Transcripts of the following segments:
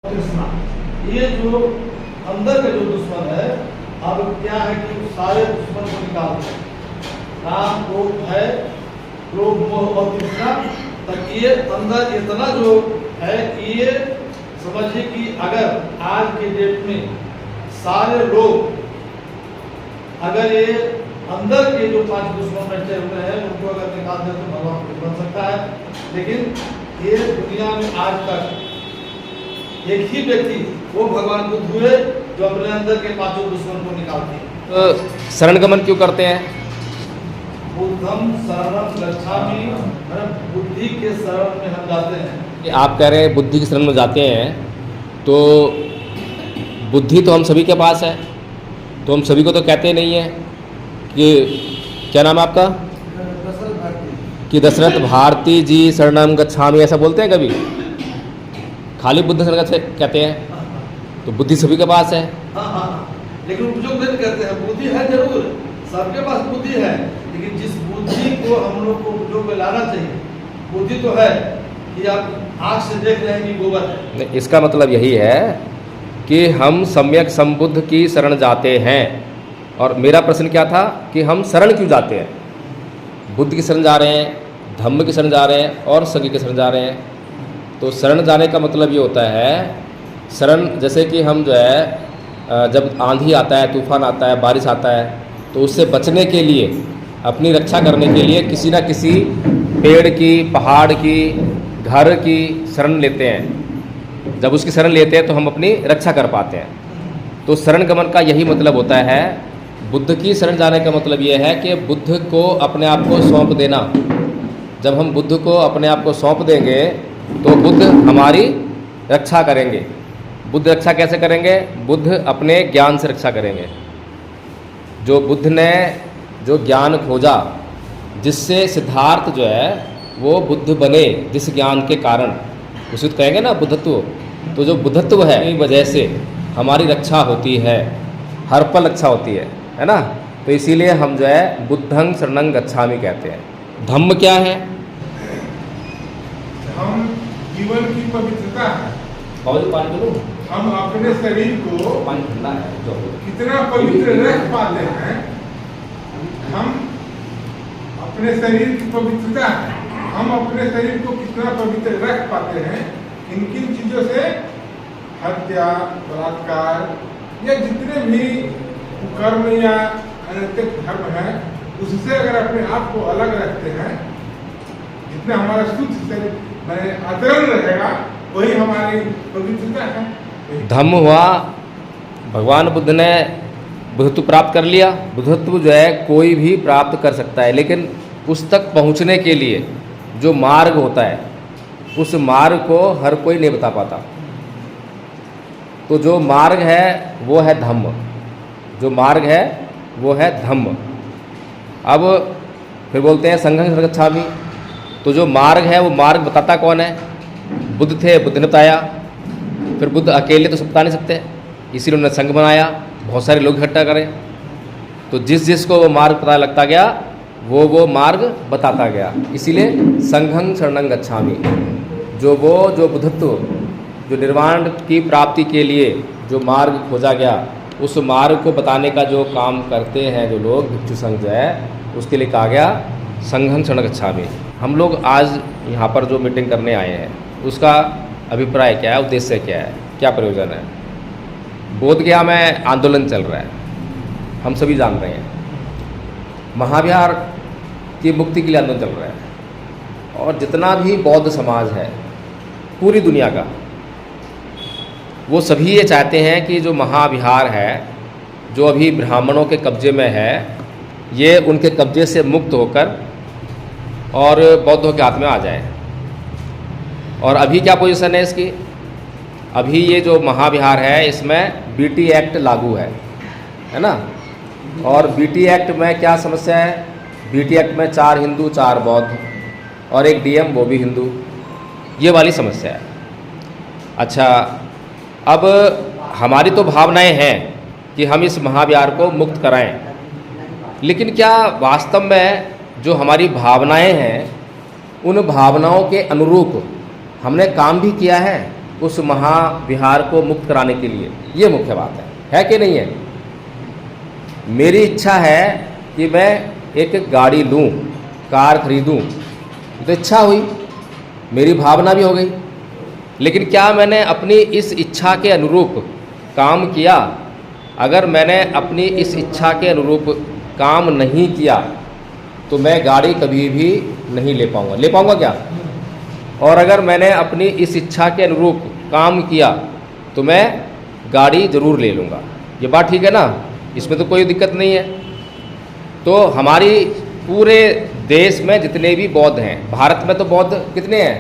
कृष्णा, ये जो अंदर के जो दुश्मन है, अब क्या है कि सारे दुश्मन को निकालते हैं। काम, क्रोध, भय, क्रोध, मोह और तृष्णा तक ये अंदर इतना जो है कि ये समझिए कि अगर आज के डेट में सारे लोग अगर ये अंदर के जो 5 दुश्मन बैठे हुए हैं उनको अगर निकाल दें तो भगवान कुछ बन सकता है। लेकिन ये दुनिया में आज तक एक ही व्यक्ति वो भगवान बुद्ध हुए जो अपने अंदर के 5 दुश्मन को निकालते हैं। तो शरण गमन क्यों करते हैं? बुद्धम शरणम गच्छामि, बुद्धि के शरण में हम जाते हैं। कि आप कह रहे हैं बुद्धि की शरण में जाते हैं, तो बुद्धि तो हम सभी के पास है, तो हम सभी को तो कहते नहीं हैं कि क्या नाम है आपका, कि दशरथ भारती जी शरणम गच्छामि ऐसा बोलते हैं कभी? खाली बुद्ध शरण कहते हैं, तो बुद्धि सभी के पास है। हाँ, लेकिन उपयोग नहीं करते हैं। बुद्धि है जरूर, सबके पास बुद्धि है, लेकिन जिस बुद्धि को हम लोग को उपयोग में लाना चाहिए, बुद्धि तो है कि आप आँख से देख रहे हैं कि गोबर है। इसका मतलब यही है कि हम सम्यक संबुद्ध की शरण जाते हैं। और मेरा प्रश्न क्या था कि हम शरण क्यों जाते हैं? बुद्ध की शरण जा रहे हैं, धम्म की शरण जा रहे हैं और संघ की शरण जा रहे हैं। तो शरण जाने का मतलब ये होता है, शरण जैसे कि हम जो है जब आंधी आता है, तूफान आता है, बारिश आता है, तो उससे बचने के लिए, अपनी रक्षा करने के लिए किसी ना किसी पेड़ की, पहाड़ की, घर की शरण लेते हैं। जब उसकी शरण लेते हैं तो हम अपनी रक्षा कर पाते हैं। तो शरण गमन का यही मतलब होता है। बुद्ध की शरण जाने का मतलब ये है कि बुद्ध को अपने आप को सौंप देना। जब हम बुद्ध को अपने आप को सौंप देंगे तो बुद्ध हमारी रक्षा करेंगे। बुद्ध रक्षा कैसे करेंगे? बुद्ध अपने ज्ञान से रक्षा करेंगे। जो बुद्ध ने जो ज्ञान खोजा, जिससे सिद्धार्थ जो है वो बुद्ध बने, जिस ज्ञान के कारण, उसे तो कहेंगे ना बुद्धत्व। तो जो बुद्धत्व है, इस वजह से हमारी रक्षा होती है, हर पल रक्षा होती है ना। तो इसीलिए हम जो है बुद्धं शरणं गच्छामि कहते हैं। धम्म क्या है? हम जीवन की पवित्रता है। पानी दो। हम अपने शरीर को पानी ठंडा है जो कितना पवित्र रख पाते हैं, हम अपने शरीर की पवित्रता है, हम अपने शरीर को कितना पवित्र रख पाते हैं, किन किन चीज़ों से, हत्या, बलात्कार या जितने भी कर्म या अनैतिक धर्म है, उससे अगर अपने आप को अलग रखते हैं, जितना हमारा शुद्ध शरीर में आचरण रहेगा वही हमारी पवित्रता है। धम्म हुआ, भगवान बुद्ध ने बुद्धत्व प्राप्त कर लिया। बुद्धत्व जो है कोई भी प्राप्त कर सकता है, लेकिन उस तक पहुंचने के लिए जो मार्ग होता है, उस मार्ग को हर कोई नहीं बता पाता। तो जो मार्ग है वो है धम्म, जो मार्ग है वो है धम्म। अब फिर बोलते हैं संघं शरणं गच्छामि। तो जो मार्ग है वो मार्ग बताता कौन है? बुद्ध थे, बुद्ध ने बताया। फिर बुद्ध अकेले तो सब बता नहीं सकते, इसीलिए उन्होंने संघ बनाया, बहुत सारे लोग इकट्ठा करें। तो जिस जिसको वो मार्ग पता लगता गया वो मार्ग बताता गया। इसीलिए संघं शरणं गच्छामि। जो बुद्धत्व, जो निर्वाण की प्राप्ति के लिए जो मार्ग खोजा गया, उस मार्ग को बताने का जो काम करते हैं जो लोग, भिक्षु संघ जो है, उसके लिए कहा गया संघं शरणं गच्छामि। हम लोग आज यहाँ पर जो मीटिंग करने आए हैं, उसका अभिप्राय क्या है, उद्देश्य क्या है, क्या प्रयोजन है? बोधगया में आंदोलन चल रहा है, हम सभी जान रहे हैं। महाविहार की मुक्ति के लिए आंदोलन चल रहा है। और जितना भी बौद्ध समाज है पूरी दुनिया का, वो सभी ये चाहते हैं कि जो महाविहार है, जो अभी ब्राह्मणों के कब्जे में है, ये उनके कब्जे से मुक्त होकर और बौद्धों के हाथ में आ जाए। और अभी क्या पोजीशन है इसकी? अभी ये जो महाविहार है, इसमें बीटी एक्ट लागू है ना। और बीटी एक्ट में क्या समस्या है? बीटी एक्ट में 4 हिंदू 4 बौद्ध और एक डीएम वो भी हिंदू, ये वाली समस्या है। अच्छा, अब हमारी तो भावनाएं हैं कि हम इस महाविहार को मुक्त कराएं, लेकिन क्या वास्तव में जो हमारी भावनाएं हैं, उन भावनाओं के अनुरूप हमने काम भी किया है? उस महाविहार को मुक्त कराने के लिए। ये मुख्य बात है कि नहीं है? मेरी इच्छा है कि मैं एक गाड़ी लूँ, कार खरीदूँ, तो इच्छा हुई, मेरी भावना भी हो गई, लेकिन क्या मैंने अपनी इस इच्छा के अनुरूप काम किया? अगर मैंने अपनी इस इच्छा के अनुरूप काम नहीं किया तो मैं गाड़ी कभी भी नहीं ले पाऊँगा। ले पाऊँगा क्या? और अगर मैंने अपनी इस इच्छा के अनुरूप काम किया तो मैं गाड़ी ज़रूर ले लूँगा। ये बात ठीक है ना? इसमें तो कोई दिक्कत नहीं है। तो हमारी पूरे देश में जितने भी बौद्ध हैं, भारत में तो बौद्ध कितने हैं?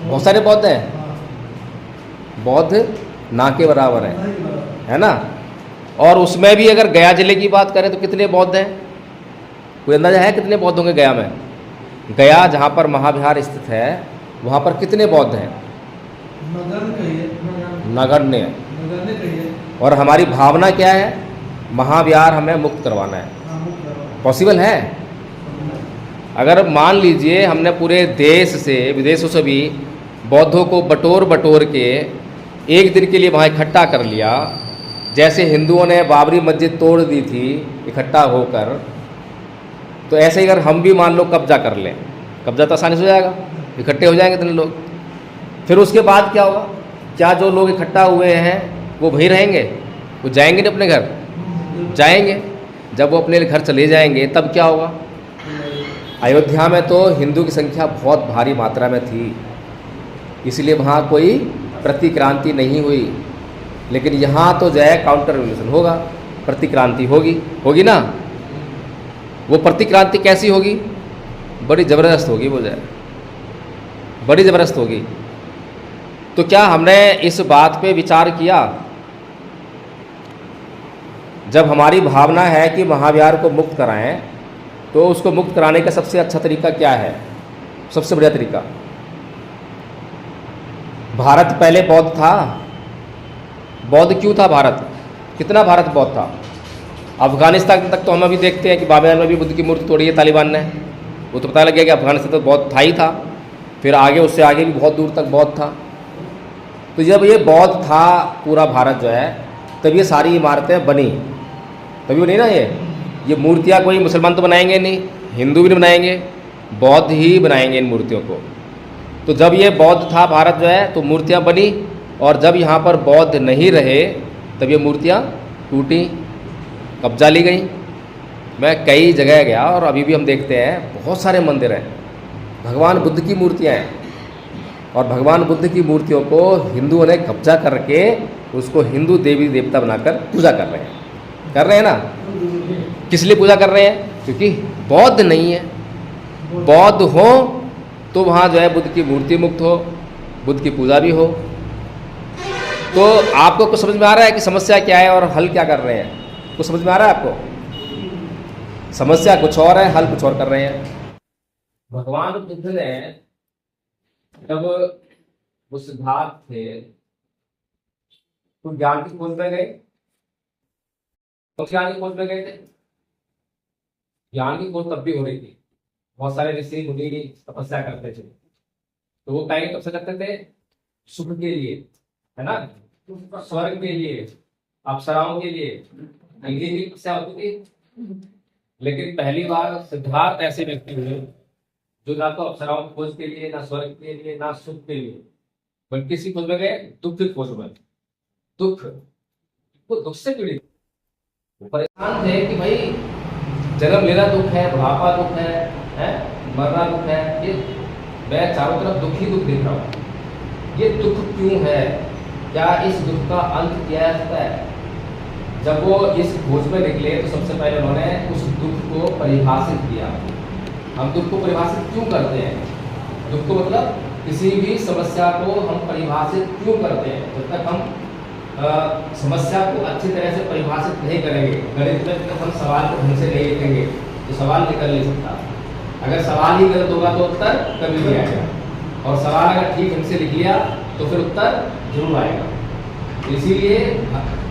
बहुत सारे बौद्ध हैं। बौद्ध ना के बराबर है ना? और उसमें भी अगर गया जिले की बात करें तो कितने बौद्ध हैं? कोई अंदाजा है कितने बौद्ध होंगे गया में? गया जहाँ पर महाविहार स्थित है वहाँ पर कितने बौद्ध हैं? नगण्य। और हमारी भावना क्या है? महाविहार हमें मुक्त करवाना है। पॉसिबल है? अगर मान लीजिए हमने पूरे देश से, विदेशों से भी बौद्धों को बटोर के एक दिन के लिए वहाँ इकट्ठा कर लिया, जैसे हिंदुओं ने बाबरी मस्जिद तोड़ दी थी इकट्ठा होकर, तो ऐसे ही अगर हम भी मान लो कब्जा कर लें, कब्जा तो आसानी से हो जाएगा, इकट्ठे हो जाएंगे इतने लोग। फिर उसके बाद क्या होगा? क्या जो लोग इकट्ठा हुए हैं वो वहीं रहेंगे? वो जाएंगे नहीं अपने घर? जाएंगे। जब वो अपने घर चले जाएंगे तब क्या होगा? अयोध्या में तो हिंदू की संख्या बहुत भारी मात्रा में थी, इसलिए वहाँ कोई प्रतिक्रांति नहीं हुई। लेकिन यहाँ तो जो है काउंटर रिवोल्यूशन होगा, प्रतिक्रांति होगी ना? वो प्रतिक्रांति कैसी होगी? बड़ी ज़बरदस्त होगी, वो जो है बड़ी ज़बरदस्त होगी। तो क्या हमने इस बात पे विचार किया? जब हमारी भावना है कि महाविहार को मुक्त कराएं, तो उसको मुक्त कराने का सबसे अच्छा तरीका क्या है? सबसे बढ़िया तरीका, भारत पहले बौद्ध था। बौद्ध क्यों था भारत? कितना भारत बौद्ध था? अफगानिस्तान तक तो हम अभी देखते हैं कि बाबेदान में भी बुद्ध की मूर्ति तोड़ी है तालिबान ने। वो तो पता लग गया कि अफगानिस्तान तो बौद्ध था ही था। फिर आगे, उससे आगे भी बहुत दूर तक बौद्ध था। तो जब ये बौद्ध था पूरा भारत जो है, तब ये सारी इमारतें बनी, तभी बनी ना। ये मूर्तियाँ कोई मुसलमान तो बनाएंगे नहीं, हिंदू भी नहीं बनाएंगे, बौद्ध ही बनाएंगे इन मूर्तियों को। तो जब ये बौद्ध था भारत जो है, तो मूर्तियाँ बनी, और जब यहाँ पर बौद्ध नहीं रहे तब ये मूर्तियाँ टूटी, कब्जा ली गई। मैं कई जगह गया और अभी भी हम देखते हैं बहुत सारे मंदिर हैं, भगवान बुद्ध की मूर्तियाँ हैं, और भगवान बुद्ध की मूर्तियों को हिंदुओं ने कब्जा करके उसको हिंदू देवी देवता बनाकर पूजा कर रहे हैं ना। किस लिए पूजा कर रहे हैं? क्योंकि बौद्ध नहीं है। बौद्ध हो तो वहाँ जो है बुद्ध की मूर्ति मुक्त हो, बुद्ध की पूजा भी हो। तो आपको कुछ समझ में आ रहा है कि समस्या क्या है और हल क्या कर रहे हैं? कुछ समझ में आ रहा है आपको? समस्या कुछ और है, हल कुछ और कर रहे हैं। भगवान बुद्ध ने जब वो सिद्धार्थ थे तो ज्ञान की खोज में गए। तो ज्ञान की खोज में गए थे। ज्ञान की खोज तब भी हो रही थी, बहुत सारे ऋषि मुनि तपस्या करते थे। तो वो कहीं तपस्या करते थे सुख के लिए, है ना, स्वर्ग के लिए, अप्सराओं के लिए, अंग्रेजी की तपस्या होती थी। लेकिन पहली बार सिद्धार्थ ऐसे व्यक्ति हुए जो ना तो अप्सराओं की खोज के लिए, ना स्वर्ग के लिए, ना सुख के लिए, बल्कि किसी खोज में गए? दुख की खोज में। दुख, वो दुख से पीड़ित, परेशान थे कि भाई जन्म लेना दुख है, बुढ़ापा दुख है, मरना दुख है, ये मैं चारों तरफ दुख ही दुख देख रहा हूँ। ये दुख क्यों है? क्या इस दुख का अंत किया जा सकता है? जब वो इस खोज में निकले तो सबसे पहले उन्होंने उस दुख को परिभाषित किया। हम दुख को परिभाषित क्यों करते हैं? दुख को मतलब किसी भी समस्या को हम परिभाषित क्यों करते हैं? जब तक हम समस्या को अच्छी तरह से परिभाषित नहीं करेंगे, गणित में जब हम सवाल को ढंग से नहीं लिखेंगे तो सवाल निकल नहीं सकता। अगर सवाल ही गलत होगा तो उत्तर कभी नहीं आएगा, और सवाल अगर ठीक ढंग से लिख लिया तो फिर उत्तर जरूर आएगा। इसीलिए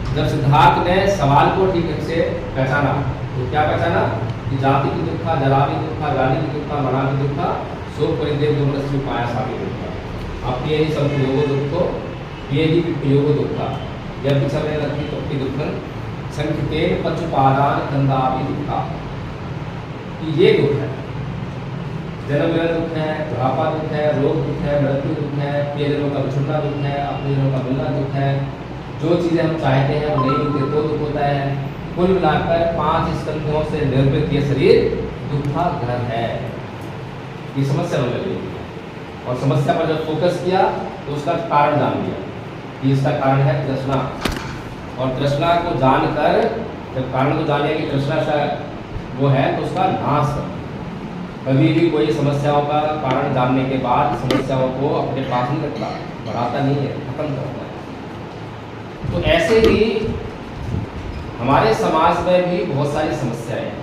जब सिद्धार्थ ने सवाल को ठीक ढंग से पहचाना, तो क्या पहचाना कि जाति की दुखा, जरा की दुखा, गाली की दुखा, मना की दुखा, सो परिदेव जो पाया साबी दुखा। अप्रिय संप्रयोगो दुःखो प्रियहि विप्रयोगो दुःखा यदि समय लक्ष्मी तोक्ति दुःखन संकेतेन पचुपादान कंदापि दुःखा। ये दुख है, जन्म मरण दुख है, बुढ़ापा दुख है, रोग दुख है, मृत्यु दुख है, प्रियजनों का बिछुड़ना दुख है, अपनेजनों का मिलना दुख है, जो चीज़ें हम चाहते हैं वो नहीं मिलती तो दुख होता है। कुल मिलाकर 5 स्कंधों से निर्मित ये शरीर दुखाग्रह है। ये समस्या होने लगी और समस्या पर जब फोकस किया तो उसका कारण जान लिया कि इसका कारण है तृष्णा, और तृष्णा को जानकर जब कारण को जान लिया कि तृष्णा का वो है तो उसका नाश कर। कभी भी कोई समस्याओं का कारण जानने के बाद समस्याओं को अपने पास नहीं रखता, बढ़ाता नहीं है, खत्म करता है। तो ऐसे ही हमारे समाज में भी बहुत सारी समस्याएं हैं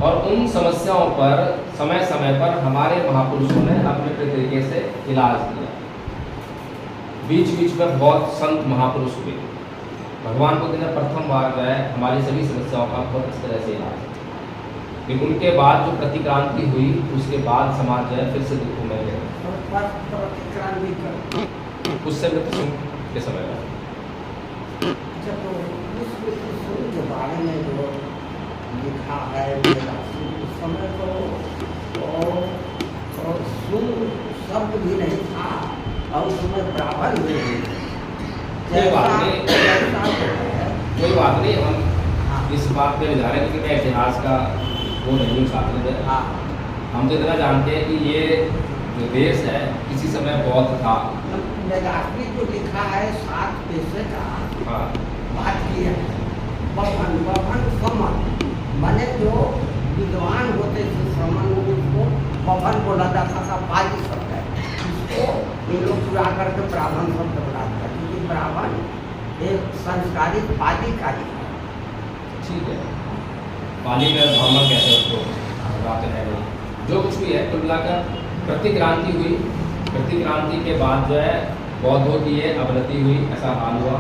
और उन समस्याओं पर समय समय पर हमारे महापुरुषों ने अपने अपने तरीके से इलाज किया। बीच बीच में बहुत संत महापुरुष हुए। भगवान बुद्ध ने प्रथम बार जो है हमारी सभी समस्याओं का बहुत अच्छी तरह से इलाज किया, लेकिन उनके बाद जो प्रतिक्रांति हुई उसके बाद समाज जो है फिर से दुखों में गया। उससे मृत्यु के समय में के बारे में जो लिखा है उस समय तो सुन शब्द भी नहीं था और उस समय ब्राह्मण भी नहीं। कोई बात नहीं, हम इस बात पे विचार है क्योंकि मैं इतिहास का वो नहीं हूँ छात्र है। हाँ, हम तो इतना जानते हैं कि ये जो देश है किसी समय बौद्ध था। वेदांती जो लिखा है 7 पैसे का हाँ, बात किया है। बभन समन माने जो विद्वान होते थे समन उसको बभन बोला जाता था, पाली शब्द है। इसको ये लोग चुरा करके ब्राह्मण शब्द बनाते हैं क्योंकि ब्राह्मण एक संस्कारित पाली कार्य है। ठीक है, पाली में ब्राह्मण कहते हैं उसको, बात है नहीं। जो कुछ भी है कुल मिलाकर प्रतिक्रांति हुई। प्रतिक्रांति के बाद जो है बौद्धों की ये अवनति हुई, ऐसा हाल हुआ।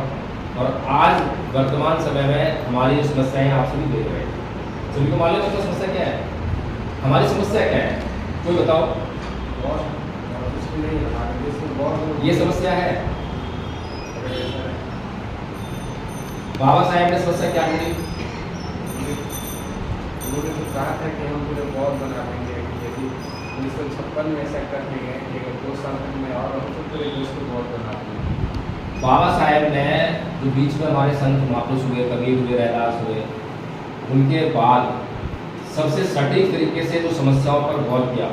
और आज वर्तमान समय में हमारी जो समस्याएं आप सभी देख रहे हैं, सभी को मालूम है तो समस्या क्या है, हमारी समस्या क्या है, कोई बताओ। ये समस्या है। बाबा साहेब ने समस्या क्या की? उन्होंने तो कहा था कि हम पूरे बौद्ध बना देंगे, यदि 1956 में ऐसा कर देंगे कि अगर 2 साल तक में और हम तो पूरे देश को बौद्ध बना देंगे। बाबा साहेब ने जो बीच में हमारे संत महापुरुष हुए, कबीर हुए, रैदास हुए, उनके बाद सबसे सटीक तरीके से जो समस्याओं पर गौर किया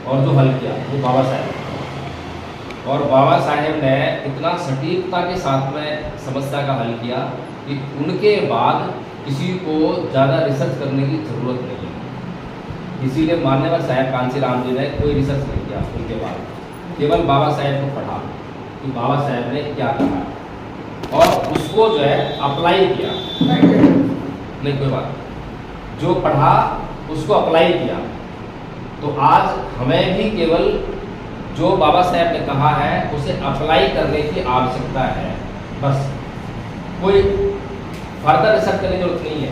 और जो हल किया वो बाबा साहेब। और बाबा साहेब ने इतना सटीकता के साथ में समस्या का हल किया कि उनके बाद किसी को ज़्यादा रिसर्च करने की ज़रूरत नहीं है। इसीलिए मान्यवर साहेब कांसी राम जी ने कोई रिसर्च नहीं किया उनके बाद, केवल बाबा साहेब को पढ़ा कि बाबा साहेब ने क्या कहा और उसको जो है अप्लाई किया। नहीं कोई बात, जो पढ़ा उसको अप्लाई किया। तो आज हमें भी केवल जो बाबा साहेब ने कहा है उसे अप्लाई करने की आवश्यकता है, बस। कोई फर्दर रिसर्च करने की जरूरत नहीं है।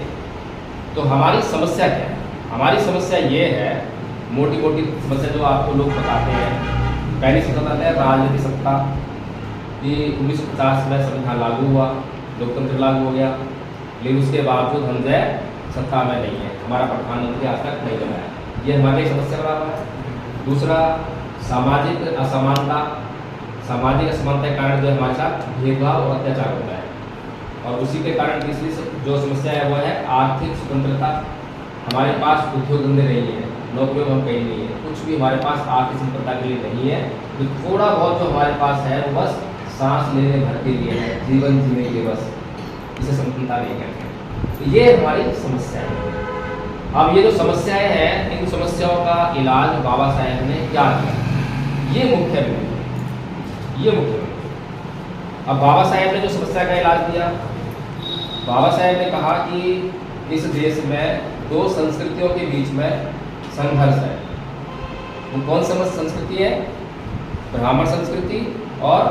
तो हमारी समस्या क्या है? हमारी समस्या ये है, मोटी मोटी समस्या जो आपको लोग बताते हैं। पहली समस्या है राजनीतिक सत्ता, कि 1950 में संविधान लागू हुआ, लोकतंत्र लागू हो गया, लेकिन उसके बावजूद हम जो है सत्ता में नहीं है, हमारा प्रधानमंत्री आज तक नहीं बना है। ये हमारी समस्या बराबर है। दूसरा, सामाजिक असमानता। सामाजिक असमानता के कारण जो हमारे साथ भेदभाव और अत्याचार होता है, और उसी के कारण तीसरी जो समस्या है वो है आर्थिक स्वतंत्रता। हमारे पास उद्योग धंधे नहीं है, नौकरियों में हम कहीं नहीं है, कुछ भी हमारे पास आर्थिक स्वतंत्रता के लिए नहीं है। तो थोड़ा बहुत जो हमारे पास है वो बस सांस लेने भर के लिए है, जीवन जीने के, बस इसे स्वतंत्रता नहीं कहते। तो ये हमारी समस्या है। अब ये जो समस्याएं हैं, इन समस्याओं का इलाज बाबा साहेब ने क्या किया, ये मुख्य बिंदु, ये मुख्य बिंदु। अब बाबा साहेब ने जो समस्या का इलाज दिया, बाबा साहेब ने कहा कि इस देश में 2 संस्कृतियों के बीच में संघर्ष है। वो कौन सा संस्कृति है? ब्राह्मण संस्कृति और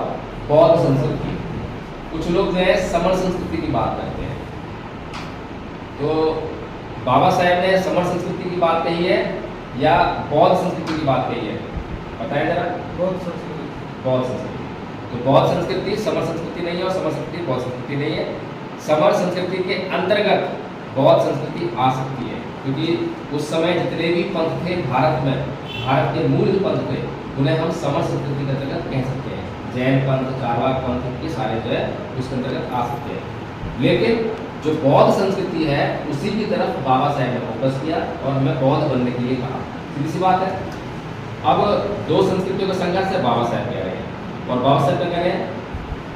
बौद्ध संस्कृति। कुछ लोग जो है समण संस्कृति की बात करते हैं। तो बाबा साहेब ने समण संस्कृति की बात कही है या बौद्ध संस्कृति की बात कही है? बताएं जरा। बौद्ध संस्कृति। बौद्ध संस्कृति। तो बौद्ध संस्कृति समर संस्कृति नहीं है और समर संस्कृति बौद्ध संस्कृति नहीं है। समर संस्कृति के अंतर्गत बौद्ध संस्कृति आ सकती है, क्योंकि उस समय जितने भी पंथ थे भारत में, भारत के मूल जो पंथ थे उन्हें हम समर संस्कृति के अंतर्गत कह सकते हैं। जैन पंथ, चारवाक पंथ, ये सारे जो है उसके अंतर्गत आ सकते हैं। लेकिन जो बौद्ध संस्कृति है उसी की तरफ बाबा साहेब ने फोकस किया और हमें बौद्ध बनने के लिए कहा। सीधी सी बात है। अब दो संस्कृतियों का संघर्ष है, बाबा साहेब कह रहे हैं। और बाबा साहेब कह रहे हैं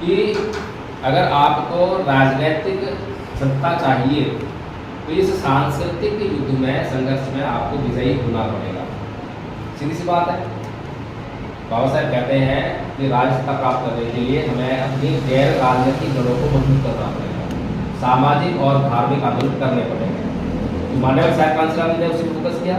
कि अगर आपको राजनीतिक सत्ता चाहिए तो इस सांस्कृतिक युद्ध में, संघर्ष में आपको विजयी होना पड़ेगा। सीधी सी बात है। बाबा साहेब कहते हैं कि राज्य सत्ता प्राप्त करने के लिए हमें अपनी गैर राजनीतिक जड़ों को मजबूत करना पड़ेगा, सामाजिक और धार्मिक आंदोलन करने पड़ेंगे। तो माननीय साहेब कांशीराम ने उसे फोकस किया।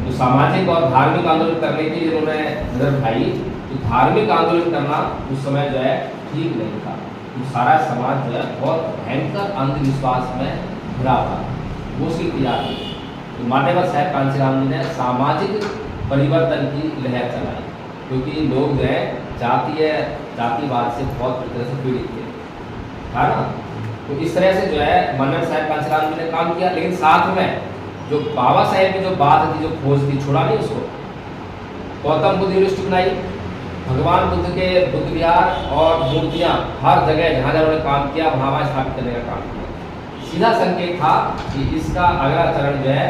तो सामाजिक और धार्मिक आंदोलन करने के लिए उन्होंने नजर उठाई। तो धार्मिक आंदोलन करना उस समय जो है ठीक नहीं था। तो सारा समाज जो है बहुत भयंकर अंधविश्वास में घिरा था, वो उसकी क्रिया थी। तो मान्यवर साहेब कांशीराम जी ने सामाजिक परिवर्तन की लहर चलाई, क्योंकि लोग जो है जातिवाद से बहुत बुरी तरह से पीड़ित थे, था ना। तो इस तरह से जो है मान्यवर साहेब कांशीराम जी ने काम किया। लेकिन साथ में जो बाबा साहेब की जो बात थी, जो खोज थी, छोड़ा नहीं उसको। गौतम बुद्ध यूनिवर्सिटी बनाई, भगवान बुद्ध के बुद्ध विहार और मूर्तियाँ हर जगह जहाँ जहाँ उन्होंने काम किया वहाँ स्थापित करने का काम किया। सीधा संकेत था कि इसका अगला चरण जो है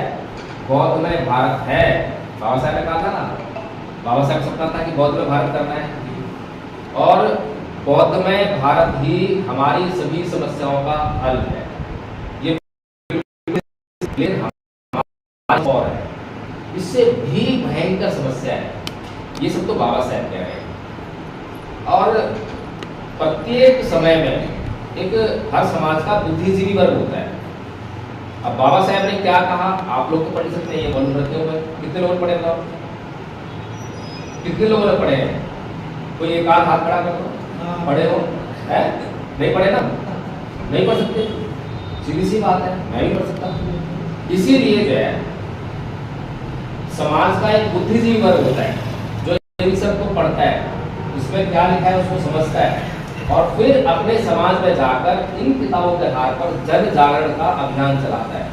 बौद्ध में भारत है। बाबा साहब ने कहा था ना, बाबा साहब का सपना था कि बौद्ध में भारत करना है और बौद्ध में भारत ही हमारी सभी समस्याओं का हल है। ये और है, इससे भी भयंकर समस्या है। ये सब तो बाबा साहब कह रहे हैं। और प्रत्येक समय में एक हर समाज का बुद्धिजीवी वर्ग होता है। अब बाबा साहब ने क्या कहा, आप लोग तो पढ़ सकते हैं, ये बोल रखे हुए कितने लोग पढ़े बताओ, कितने लोगों ने पढ़े हैं? कोई एक आध हाथ खड़ा कर दो, पढ़े हो? है नहीं पढ़े ना, नहीं पढ़ सकते, सीधी सी बात है, मैं भी पढ़ सकता हूँ। इसीलिए जो है समाज का एक बुद्धिजीवी वर्ग होता है जो इन सबको पढ़ता है, इसमें क्या लिखा है उसको समझता है और फिर अपने समाज में जाकर इन किताबों के आधार पर जन जागरण का अभियान चलाता है।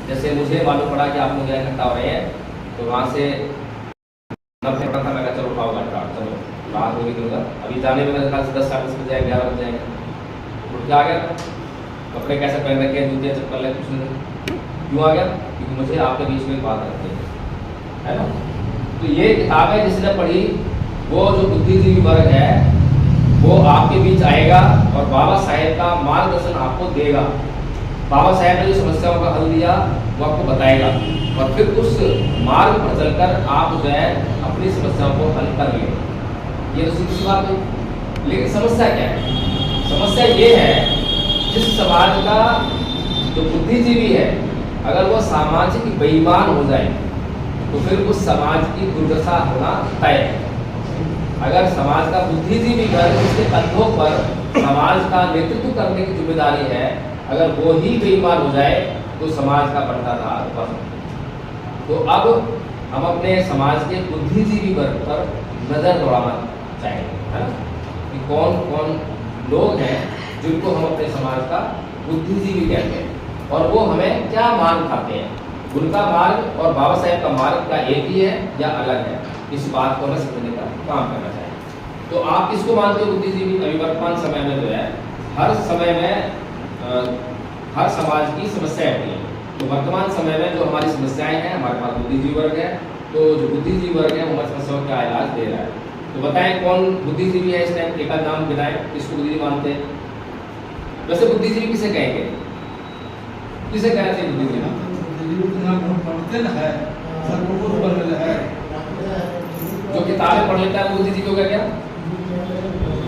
जैसे मुझे मालूम पड़ा कि आप लोग यहाँ इकट्ठा हो रहे हैं, तो वहाँ से पड़ा था, मैं कहा चलो उठाओ घंटा, चलो रात होगी तो अभी जाने में 10-10 बजे जाएंगे, 11 बजे जाएंगे। उठ के आ गया, कपड़े कैसे पहन रखे हैं, जूते चप्पल है, कुछ नहीं। क्यों आ गया? क्योंकि मुझे आपके बीच में बात रखनी है ना। तो ये किताबें जिसने पढ़ी वो जो बुद्धिजीवी वर्ग है वो आपके बीच आएगा और बाबा साहेब का मार्गदर्शन आपको देगा। बाबा साहेब ने जो समस्याओं का हल दिया वो आपको बताएगा और फिर उस मार्ग पर चलकर आप जो है अपनी समस्याओं को हल कर लेंगे। ये तो सीधी सी बात है। लेकिन समस्या क्या है? समस्या ये है, जिस समाज का जो बुद्धिजीवी है अगर वो सामाजिक बेईमान हो जाए तो फिर उस समाज की दुर्दशा होना तय है। अगर समाज का बुद्धिजीवी वर्ग जिसके कंधों पर समाज का नेतृत्व करने की जिम्मेदारी है, अगर वो ही बेईमान हो जाए तो समाज का बढ़ता धार बन। तो अब हम अपने समाज के बुद्धिजीवी वर्ग पर नजर दौड़ाना चाहेंगे, है ना, कि कौन कौन लोग हैं जिनको हम अपने समाज का बुद्धिजीवी कहते हैं और वो हमें क्या मार्ग खाते हैं। उनका मार्ग और बाबा साहेब का मार्ग क्या एक ही है या अलग है? इस बात को हमें समझने का काम करना चाहिए। तो आप किसको मानते हो बुद्धिजीवी? अभी वर्तमान समय में जो है हर समय में हर समाज की समस्याएं होती हैं। तो वर्तमान समय में जो हमारी समस्याएं हैं, हमारे पास बुद्धिजीवी वर्ग है, तो जो बुद्धिजीवी वर्ग है वो हमारी समस्याओं का इलाज दे रहा है। तो बताएं कौन बुद्धिजीवी है इस टाइम? एक नाम गिनाएं, किसको बुद्धिजीवी मानते हैं? वैसे बुद्धिजीवी किसे कहेंगे? किसे कहना चाहिए बुद्धिजीवी? जो किताबें पढ़ लेता है वो बुद्धिजीवी हो गया क्या?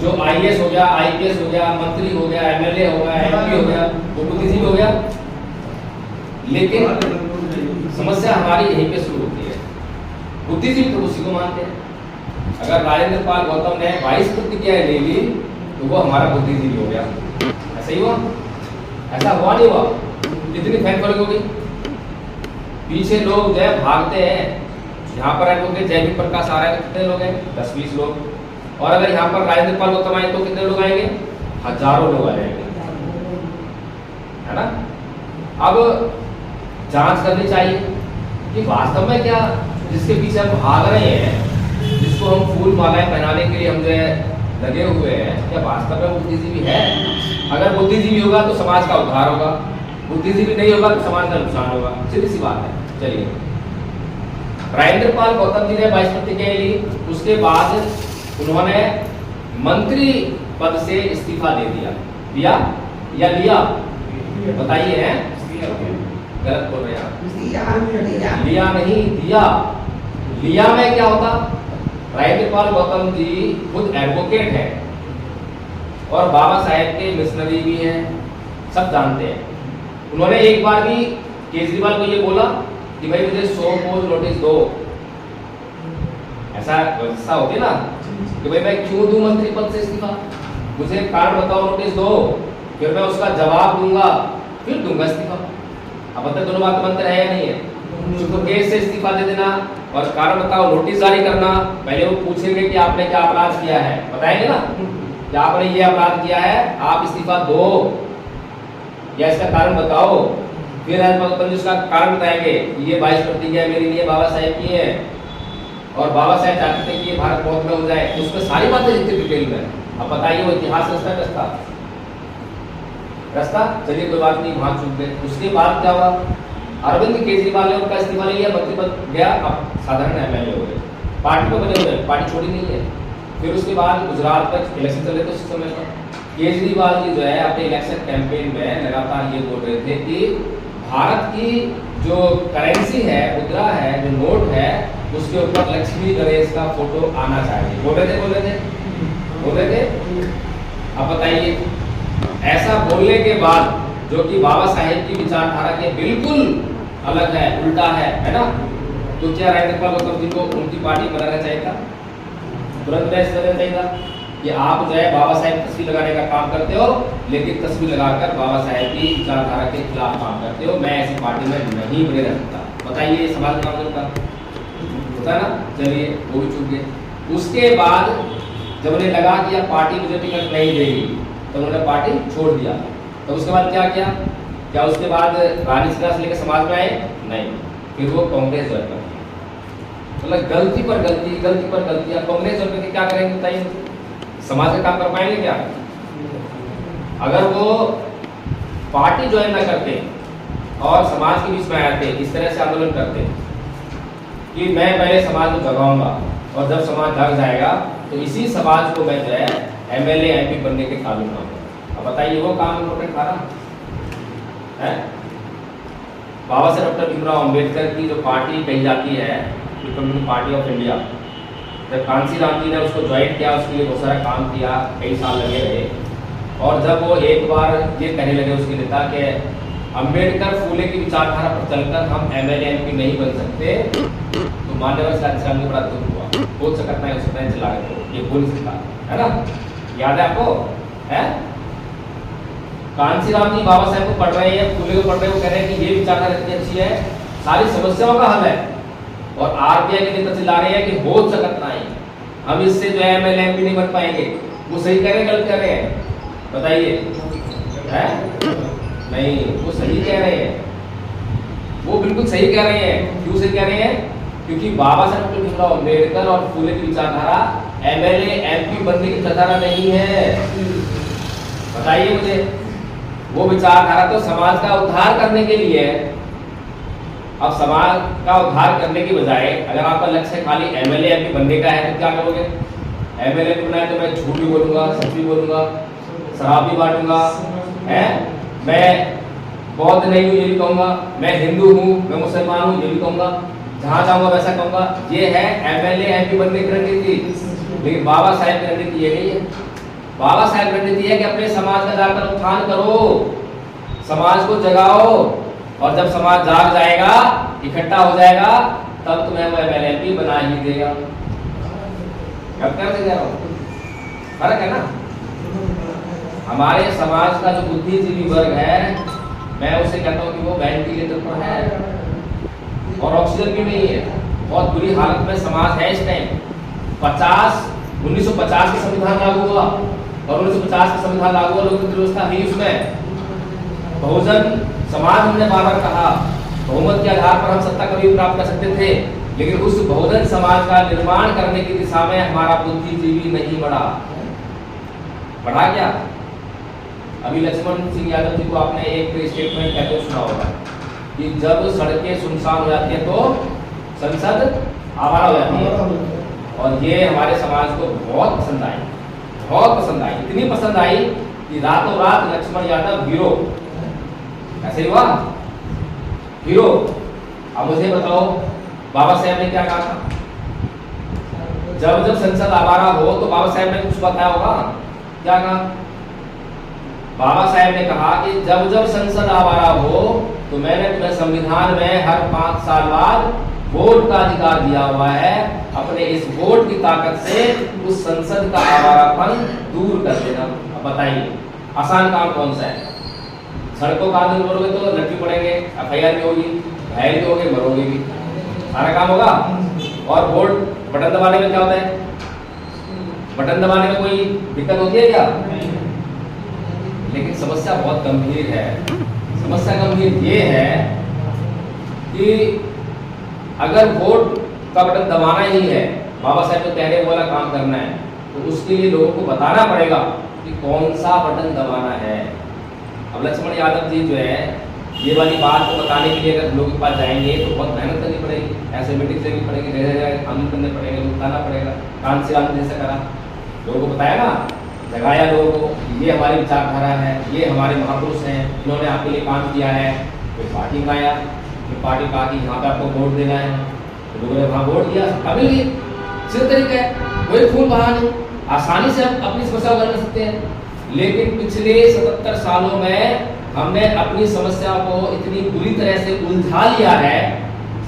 जो IAS हो गया, IPS हो गया, मंत्री हो गया, MLA हो गया, MP हो गया, वो बुद्धिजीवी हो गया। लेकिन समस्या हमारी यहीं पे शुरू होती है। बुद्धिजीवी तो उसी को मानते हैं। अगर राजेंद्र पाल गौतम ने 22 प्रतिक्रियाएं ले ली तो वो हमारा बुद्धिजीवी हो गया। ऐसा ही हुआ? ऐसा हुआ नहीं हुआ? कितनी फैन फॉलोइंग हो गई? पीछे लोग जो है भागते हैं। यहाँ पर लोग जयवीर प्रकाश आ रहा है, कितने लोग हैं? 10-20 लोग। और अगर यहाँ पर राजेंद्र पाल गौतम आए तो कितने लोग आएंगे? हजारों लोग आ जाएंगे, है ना। अब जांच करनी चाहिए कि वास्तव में क्या जिसके पीछे हम भाग रहे हैं, जिसको हम फूल मालाएं पहनाने के लिए हम जो है लगे हुए हैं, क्या वास्तव में बुद्धिजीवी है? अगर बुद्धिजीवी होगा तो समाज का उद्धार होगा, बुद्धिजीवी नहीं होगा तो समाज का नुकसान होगा, सीधी सी बात है। चलिए, राजेंद्र पाल गौतम जी ने 22 प्रतिज्ञाएं ली, उसके बाद उन्होंने मंत्री पद से इस्तीफा दे दिया या लिया? बताइए, हैं गलत बोल रहे हैं आप। लिया नहीं, दिया। लिया में क्या होता? राजेंद्र पाल गौतम जी खुद एडवोकेट है और बाबा साहेब के मिशनरी भी हैं, सब जानते हैं। उन्होंने एक बार भी केजरीवाल को ये बोला कि भाई मुझे 100 पोल नोटिस दो, ऐसा व्यवस्था होती ना कि भाई मैं क्यों दूं मंत्री पद से इस्तीफा, मुझे कारण बताओ, नोटिस दो, फिर मैं उसका जवाब दूंगा, फिर दूंगा इस्तीफा। अब बताए दोनों बात मंत्र है या नहीं है? तो केस से इस्तीफा दे देना और कारण बताओ, नोटिस जारी करना। पहले वो पूछेंगे कि आपने क्या अपराध किया है, बताएंगे ना कि आपने ये अपराध किया है, आप इस्तीफा दो या इसका कारण बताओ। फिर उसका कारण बताएंगे, ये 22 प्रतिज्ञा मेरे लिए बाबा साहेब की है और बाबा साहेब चाहते थे कि ये भारत बहुत में हो जाए, तो उसमें सारी बातें लिखते डिटेल में। अब बताइए वो इतिहास रास्ता चलिए कोई बात नहीं, वहां चूक गए। उसके बाद क्या हुआ? अरविंद केजरीवाल ने उनका इस्तीफा ले लिया, मंत्री पद गया, अब साधारण एमएलए हो गए, पार्टी में बने हुए, पार्टी छोड़ी नहीं है। फिर उसके बाद गुजरात में इलेक्शन चले थे उस समय पर केजरीवाल जी जो है अपने इलेक्शन कैंपेन में लगातार ये बोल रहे थे कि भारत की जो करेंसी है, मुद्रा है, जो नोट है, उसके ऊपर लक्ष्मी गणेश का फोटो आना चाहिए। बोल रहे थे। अब बताइए, ऐसा बोलने के बाद जो कि बाबा साहेब की विचारधारा के बिल्कुल अलग है, उल्टा है ना, तो क्या राजेंद्र पाल गौतम जी को उनकी पार्टी में रहना चाहिए था? तुरंत में देना चाहिए था कि आप जो है बाबा साहेब तस्वीर लगाने का काम करते हो, लेकिन तस्वीर लगाकर बाबा साहेब की विचारधारा के खिलाफ काम करते हो, मैं ऐसी पार्टी में नहीं बने रह सकता। बताइए, समाज काम करता होता है ना। चलिए, वो भी चूक गए। उसके बाद जब उन्हें लगा कि यह पार्टी मुझे टिकट नहीं देगी तो उन्होंने पार्टी छोड़ दिया। तो उसके बाद क्या किया? क्या उसके बाद रानी सिन्हा से लेकर समाज में आए? नहीं, फिर वो कांग्रेस ज्वाइन कर दिया। मतलब गलती पर गलती। अब कांग्रेस ज्वाइन करके क्या करेंगे बताइए? समाज का काम कर पाएंगे क्या? अगर वो पार्टी ज्वाइन न करते और समाज के बीच में आते, इस तरह से आंदोलन करते कि मैं पहले समाज को जगाऊंगा और जब समाज जग जाएगा तो इसी समाज को मैं जो है एमएलए एमपी बनने के काबिल बनाऊंगा। अब बताइए, वो काम इम्पोर्टेंट था ना, है? बाबा साहब डॉक्टर भीमराव अंबेडकर की जो पार्टी कही जाती है, रिपब्लिकन पार्टी ऑफ इंडिया, जब कांसी राम जी ने उसको ज्वाइन किया, उसके लिए बहुत सारा काम किया, कई साल लगे रहे, और जब वो एक बार ये कहने लगे उसके नेता के अंबेडकर फूले की विचारधारा पर चलकर हम एमएलए एमपी नहीं बन सकते, तो मान्यवर इस्लाम में बड़ा दुख हुआ। बोल सकता है उसमें चला गया, ये बोल सकता है ना, याद है आपको? है कांसी राम जी बाबा साहेब को पढ़ रहे हैं, फूले को पढ़ रहे हैं, वो कह रहे हैं कि ये विचारधारा इतनी अच्छी है, सारी समस्याओं का हल है, और आरबीआई के नेता चिल्ला रहे हैं कि हो सकता नहीं, हम इससे जो है एमएलए एमपी नहीं बन पाएंगे। वो सही कह रहे हैं गलत कह रहे हैं? बताइए, है? नहीं, वो सही कह रहे हैं, वो बिल्कुल सही कह रहे हैं। क्यों सही कह रहे हैं? क्योंकि बाबा साहब डॉक्टर भीमराव अंबेडकर और फूले की विचारधारा एमएलए एमपी बनने की विचारधारा नहीं है। बताइए मुझे, वो विचारधारा तो समाज का उद्धार करने के लिए है। अब समाज का उद्धार करने की बजाय अगर आपका लक्ष्य खाली एमएलए एमपी बनने का है तो क्या करोगे? एमएलए बनना है तो मैं झूठ भी बोलूंगा, सच भी बोलूंगा, शराब भी बांटूंगा, है? मैं बौद्ध नहीं हूँ ये भी कहूँगा, मैं हिंदू हूँ, मैं मुसलमान हूँ ये भी कहूँगा, जहाँ जाऊँगा वैसा कहूँगा। ये है एमएलए एमपी बनने की रणनीति। लेकिन बाबा साहेब की रणनीति ये नहीं है। बाबा साहेब रणनीति है कि अपने समाज का जाकर उत्थान करो, समाज को जगाओ, और जब समाज जाग जाएगा, इकट्ठा हो जाएगा, तब तुम्हें वो एमएलए एमपी बना ही देगा। कब कर देगा? फर्क है ना। हमारे समाज का जो बुद्धिजीवी वर्ग है, मैं उसे कहता हूँ कि वो वेंटिलेटर पर है और ऑक्सीजन भी नहीं है, बहुत बुरी हालत में समाज है इस टाइम। 50 1950 का संविधान लागू हुआ और 1950 का संविधान लागू हुआ, लोकतंत्र व्यवस्था हुई, उसमें बहुजन समाज हमने बार कहा, बहुमत के आधार पर हम सत्ता कभी प्राप्त कर सकते थे, लेकिन उस बहुजन समाज का निर्माण करने की दिशा में हमारा बुद्धिजीवी नहीं बढ़ा क्या? अभी लक्ष्मण सिंह यादव जी को आपने एक स्टेटमेंट कहते हुए सुना होगा कि जब सड़कें सुनसान हो जाती हैं तो संसद आवारा हो जाती है, और ये हमारे समाज को बहुत पसंद आई, इतनी पसंद आई कि रातों रात लक्ष्मण यादव हीरो, ऐसे ही हुआ हीरो। अब मुझे बताओ बाबा साहेब ने क्या कहा था? जब संसद आवारा हो तो बाबा साहेब ने कुछ बताया होगा, क्या कहा? बाबा साहेब ने कहा कि जब संसद आवारा हो तो मैंने तुम्हें संविधान में हर 5 साल बाद वोट का अधिकार दिया हुआ है, अपने इस वोट की ताकत से उस संसद का आवारापन दूर कर देना। अब बताइए आसान काम कौन सा है? सड़कों का आंदोलन करोगे तो लड़की पड़ेंगे, FIR भी होगी, घायल भी होगे, मरोगे भी, सारा काम होगा। और वोट बटन दबाने में क्या होता है? बटन दबाने में कोई दिक्कत होती है क्या? लेकिन समस्या बहुत गंभीर है। समस्या गंभीर ये है कि अगर वोट का बटन दबाना ही है, बाबा साहब जो कह रहे वाला काम करना है, तो उसके लिए लोगों को बताना पड़ेगा कि कौन सा बटन दबाना है। अब लक्ष्मण यादव जी जो है ये वाली बात को बताने के लिए अगर लोगों के पास जाएंगे तो बहुत मेहनत करनी पड़ेगी, ऐसे मीटिंग लेनी पड़ेगी, जगह आंदोलन करने पड़ेंगे, बताना पड़ेगा, कान से आंदोलन जैसे करा, लोगों को बताया ना, जगाया लोगों को, ये हमारी विचारधारा है, ये हमारे महापुरुष हैं, इन्होंने आपके लिए काम किया है। फिर पार्टी में आया, फिर पार्टी कहा कि यहाँ पे आपको वोट देना है, तो लोगों ने वहाँ वोट दिया, अभी भी सीधा तरीका है, कोई खून बहा नहीं, आसानी से हम अपनी समस्या हल कर सकते हैं। लेकिन पिछले 77 सालों में हमने अपनी समस्या को इतनी बुरी तरह से उलझा लिया है।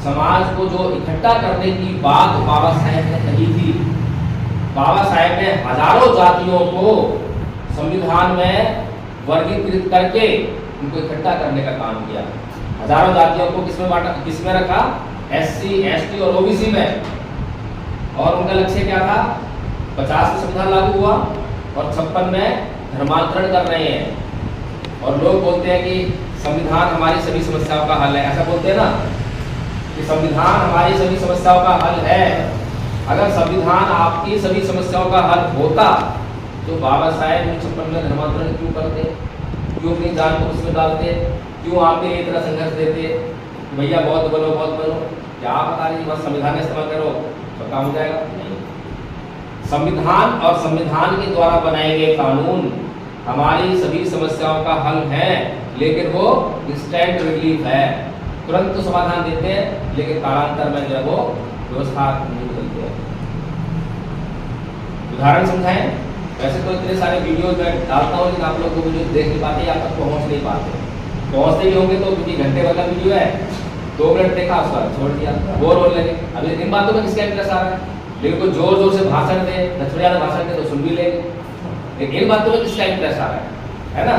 समाज को जो इकट्ठा करने की बात बाबा साहेब ने कही थी, बाबा साहेब ने हजारों जातियों को संविधान में वर्गीकृत करके उनको इकट्ठा करने का काम किया। हजारों जातियों को किसमें बांटा, किसमें रखा? SC, ST और OBC में। और उनका लक्ष्य क्या था? 50 में संविधान लागू हुआ और 56 में धर्मांतरण कर रहे हैं। और लोग बोलते हैं कि संविधान हमारी सभी समस्याओं का हल है, ऐसा बोलते हैं ना कि संविधान हमारी सभी समस्याओं का हल है। अगर संविधान आपकी सभी समस्याओं का हल होता तो बाबा साहेब 56 में धर्मांतरण क्यों करते? क्यों अपनी जान को उसमें डालते? क्यों आपके लिए इतना संघर्ष देते? भैया बहुत बनो, क्या बता रही बस संविधान का इस्तेमाल करो तो काम हो जाएगा? नहीं। संविधान और संविधान के द्वारा बनाए गए कानून हमारी सभी समस्याओं का हल है, लेकिन वो इंस्टेंट रिलीफ है, तुरंत तो समाधान देते हैं, लेकिन कालांतर में जो है वो व्यवस्था नहीं बदलती है। उदाहरण समझाएं? वैसे तो इतने सारे वीडियो मैं डालता हूँ, लेकिन आप लोग वो वीडियो देख नहीं पाते या तक पहुँच नहीं पाते। पहुँचते भी होंगे तो क्योंकि घंटे भर का वीडियो है, 2 मिनट देखा उसका छोड़ दिया, बोर होने लगे। अभी इन बातों में किसका इंटरेस्ट आ रहा है? लेकिन कोई जोर जोर से भाषण दे, लक्ष्मण भाषण दे तो सुन भी लेंगे, लेकिन इन बातों में किसका इंटरेस्ट आ रहा है ना?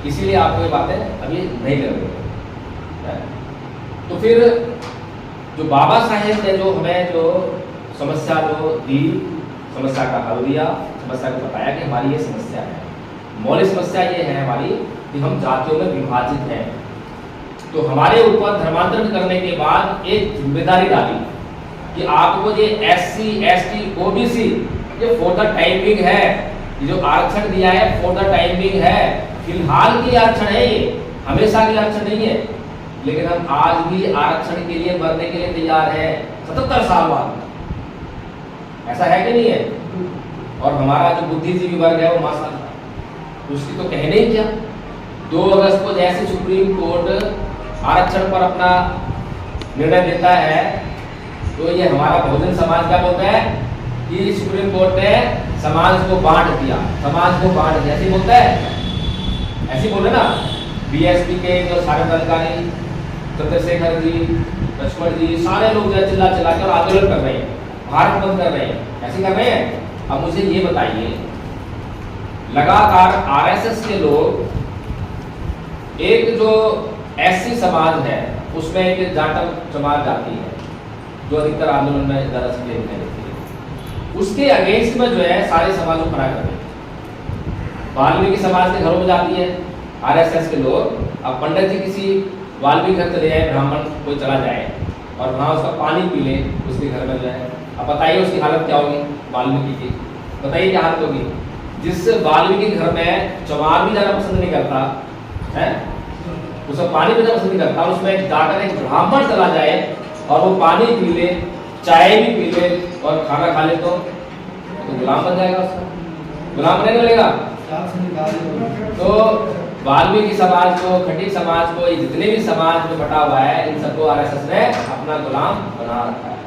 इसीलिए आपको ये बातें अभी नहीं लग रही। तो फिर जो बाबा साहेब ने जो हमें जो समस्या जो दी, समस्या का हल दिया, समस्या को बताया कि हमारी ये समस्या है, मौलिक समस्या ये है हमारी कि हम जातियों में विभाजित हैं। तो हमारे ऊपर धर्मांतरण करने के बाद एक जिम्मेदारी डाली कि आपको ये SC, ST, OBC ये फॉर द टाइमिंग है, ये जो आरक्षण दिया है फॉर द टाइमिंग है, फिलहाल की आरक्षण है, ये हमेशा की आरक्षण नहीं है। लेकिन हम आज भी आरक्षण के लिए मरने के लिए तैयार हैं 77 साल बाद, ऐसा है कि नहीं है? और हमारा जो बुद्धिजीवी वर्ग है वो माशाअल्लाह उसकी तो कहने ही क्या। 2 अगस्त को जैसे सुप्रीम कोर्ट आरक्षण पर अपना निर्णय देता है तो ये हमारा बहुजन समाज क्या बोलता है कि सुप्रीम कोर्ट ने समाज को बांट दिया, समाज को बांट दिया, ऐसे बोलता है, ऐसे बोले ना। BSP के जो सारे अधिकारी चंद्रशेखर जी, लक्ष्मण जी, सारे लोग जो चिल्ला चिल्ला कर आंदोलन कर रहे हैं, भारत बंद कर रहे हैं, ऐसे कर रहे हैं। अब मुझे ये बताइए, लगातार RSS के लोग, एक जो SC समाज है उसमें एक जाटव समाज जाती है जो अधिकतर आंदोलन में ज़्यादा सक्रिय रहती है, उसके अगेंस्ट में जो है सारे समाज को खड़ा कर देते। वाल्मीकि समाज के घरों में जाती है आरएसएस के लोग। अब पंडित जी किसी वाल्मीकि घर चले जाए, ब्राह्मण कोई चला जाए और वहाँ उसका पानी पी ले उसके घर में जाए, अब बताइए उसकी हालत क्या होगी वाल्मीकि की, बताइए क्या हालत होगी। जिस वाल्मीकि घर में चमार भी जाना पसंद नहीं करता है, उसका पानी पीना पसंद नहीं करता, उसमें जाकर एक ब्राह्मण चला जाए और वो पानी पी ले, चाय भी पी ले और खाना खा ले तो गुलाम बन जाएगा, उसका गुलाम नहीं मिलेगा। तो वाल्मीकि समाज को, खटीक समाज को, ये जितने भी समाज में बटा हुआ है, इन सबको आरएसएस ने अपना गुलाम बना रखा है।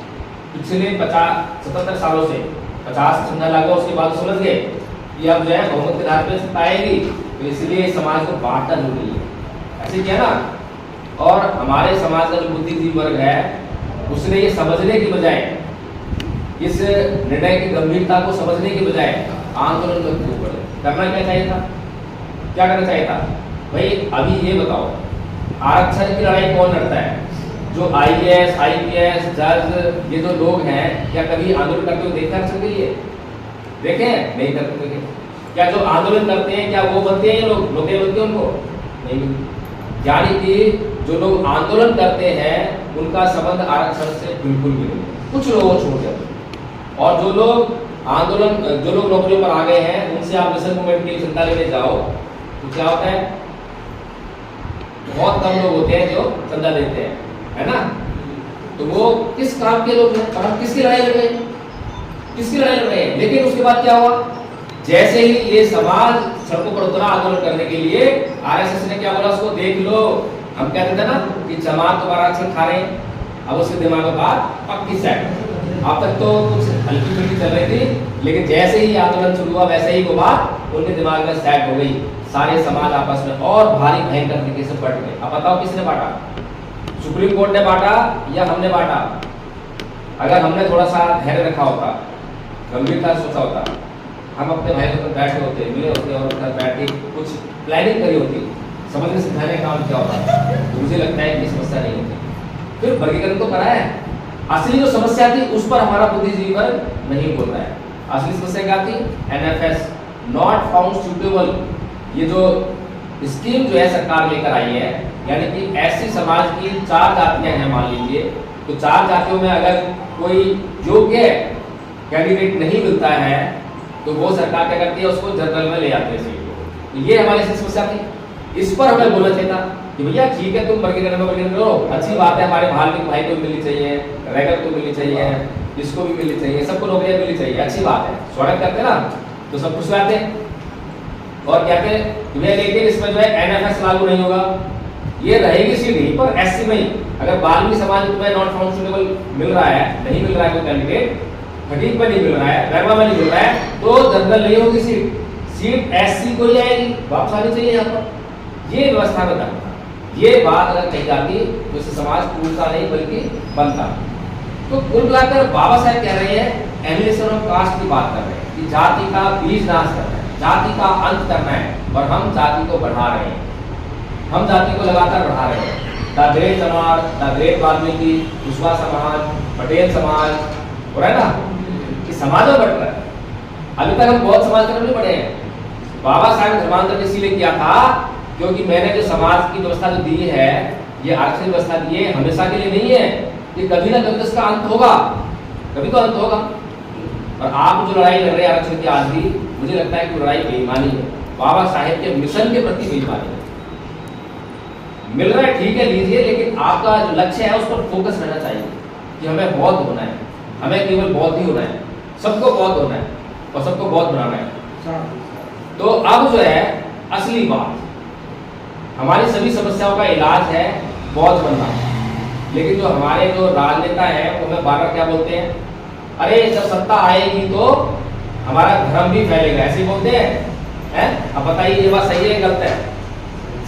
पिछले 77 सालों से 50 संविधान लागू, उसके बाद समझ गए कि अब जो है बहुमत के आधार पर सत्ता आएगी, तो इसलिए समाज को बांटना जरूरी है, ऐसे किया ना। और हमारे समाज का जो बुद्धिजीवी वर्ग है उसने ये समझने की बजाय, इस निर्णय की गंभीरता को समझने की बजाय आंदोलन में क्यों पड़े। करना क्या चाहिए था, क्या करना चाहिए था भाई। अभी ये बताओ आरक्षण की लड़ाई कौन लड़ता है? जो आईएएस, आईपीएस, जज, ये जो लोग हैं, क्या कभी आंदोलन करते हुए देखे आरक्षण के लिए? देखे नहीं करते देखे। क्या जो आंदोलन करते हैं क्या वो बनते हैं? ये लोग नौकरी बनती है उनको? नहीं। यानी कि जो लोग आंदोलन करते हैं उनका संबंध आरक्षण से बिल्कुल भी नहीं, कुछ लोगों छोड़ देते। और जो लोग आंदोलन, जो लोग नौकरियों पर आ गए हैं, उनसे आप मिशन मूवमेंट की चिंता लेने जाओ तो क्या होता है, बहुत कम लोग होते हैं जो चंदा देते हैं, है ना। तो वो किस काम के लोग हैं और हम किसकी लड़ाई लड़ रहे हैं, किसकी लड़ाई लड़ रहे हैं। लेकिन उसके बाद क्या हुआ, जैसे ही ये समाज सड़कों पर उतरा आंदोलन करने के लिए, आरएसएस ने क्या बोला उसको, देख लो, हम कहते थे ना कि जमात तो आरक्षण खा रहे हैं। अब उसके दिमाग में बात पक्की सेट। अब तक तो कुछ हल्की फुल्की चल रही थी, लेकिन जैसे ही आंदोलन शुरू हुआ वैसे ही वो बात उनके दिमाग में सेट हो गई। सारे समाज आपस में और भारी भयंकर तरीके से बढ़ गए। अब बताओ किसने बांटा, सुप्रीम कोर्ट ने बांटा या हमने बांटा? अगर हमने थोड़ा सा धैर्य रखा होता, गंभीरता से सोचा होता, हम अपने भाई को बैठे होते, मिले होते और उधर बैठ के कुछ प्लानिंग करी होती, समझने समझाने का काम किया होता, तो मुझे लगता है कि समस्या नहीं होती। फिर वर्गीकरण तो करा है, असली जो समस्या थी उस पर हमारा बुद्धिजीवी वर्ग नहीं बोल रहा है। असली समस्या क्या थी? NFS, not found suitable. ये जो स्कीम जो है सरकार लेकर आई है, यानी कि ऐसी समाज की 4 जातियां हैं मान लीजिए, तो 4 जातियों में अगर कोई योग्य कैंडिडेट नहीं मिलता है तो वो सरकार क्या करती है, उसको जनरल में ले जाती है सीट को। तो ये हमारी समस्या थी, इस पर हमें बोलना चाहिए था कि भैया ठीक है, तुम वर्गीकरण में वर्गीकरण करो, अच्छी बात है, हमारे वाल्मीकि भाई को मिलनी चाहिए, रैगर को मिलनी चाहिए, इसको भी मिलनी चाहिए, सबको नौकरियां मिलनी चाहिए, अच्छी बात है, स्वागत करते ना, तो सब खुश रहते हैं। और कहते हैं कि भैया लेकिन इसमें जो है एनएफएस लागू नहीं होगा, ये रहेगी सीट ही पर एससी में ही। अगर वाल्मीकि समाज में नॉट फाउंड सुटेबल मिल रहा है, नहीं मिल रहा है कोई कैंडिडेट, खटीक पर नहीं मिल रहा है, रैगवा में नहीं मिल रहा है, तो जनरल नहीं होगी सीट, सीट एससी को ही आएगी, वापस आनी चाहिए यहाँ पर। ये व्यवस्था में करना, ये बात अगर कही जाती तो इससे समाज टूटता नहीं बल्कि बनता। तो कुल मिलाकर बाबा साहब कह रहे हैं एलिमिनेशन ऑफ कास्ट की बात कर रहे हैं कि जाति का बीज नाश करना है, जाति का अंत करना है, और हम जाति को बढ़ा रहे हैं, हम जाति को लगातार बढ़ा रहे हैं। द ग्रेट चमार, द ग्रेट वाल्मीकि, कुशवाहा समाज, पटेल समाज, हो रहा है ना, कि समाज में बढ़ रहा है। अभी तक हम बहुत समाज में बढ़े हैं। बाबा साहब धर्मांतरण इसीलिए किया था क्योंकि मैंने जो समाज की व्यवस्था जो दी है, ये आरक्षण व्यवस्था दी है, हमेशा के लिए नहीं है, ये कभी ना कभी इसका अंत होगा, कभी तो अंत होगा। और आप जो लड़ाई लड़ रहे हैं आरक्षण की आज भी, मुझे लगता है कि लड़ाई बेईमानी है, बाबा साहेब के मिशन के प्रति बेईमानी है। मिल रहा है ठीक है, लीजिए, लेकिन आपका जो लक्ष्य है उस पर फोकस रहना चाहिए कि हमें बौद्ध होना है, हमें केवल बौद्ध ही होना है, सबको बौद्ध होना है और सबको बौद्ध बनाना है। तो अब जो है असली बात, हमारी सभी समस्याओं का इलाज है बौद्ध बनना। लेकिन जो हमारे जो राजनेता हैं वो हमें बार-बार क्या बोलते हैं, अरे जब सत्ता आएगी तो हमारा धर्म भी फैलेगा, ऐसे ही बोलते हैं। अब बताइए ये बात सही है गलत है?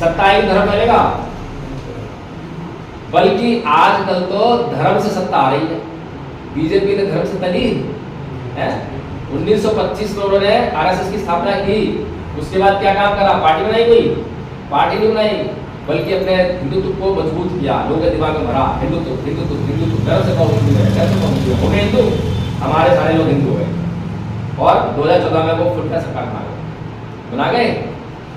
सत्ता आएगी धर्म फैलेगा? बल्कि आजकल तो धर्म से सत्ता आ रही है। बीजेपी ने धर्म से तली है। 1925 में उन्होंने आरएसएस की स्थापना की, उसके बाद क्या काम करा, पार्टी बनाई, कोई पार्टी नहीं बनाई, बल्कि अपने हिंदुत्व को मजबूत किया, लोगों के दिमाग में भरा हिंदुत्व हिंदुत्व हिंदुत्व, डर से कहो हिंदू है, डर से कहो हिंदू है, हो गए हिंदू, हमारे सारे लोग हिंदू है। और 2014 में वो खुद का सरकार बना गए।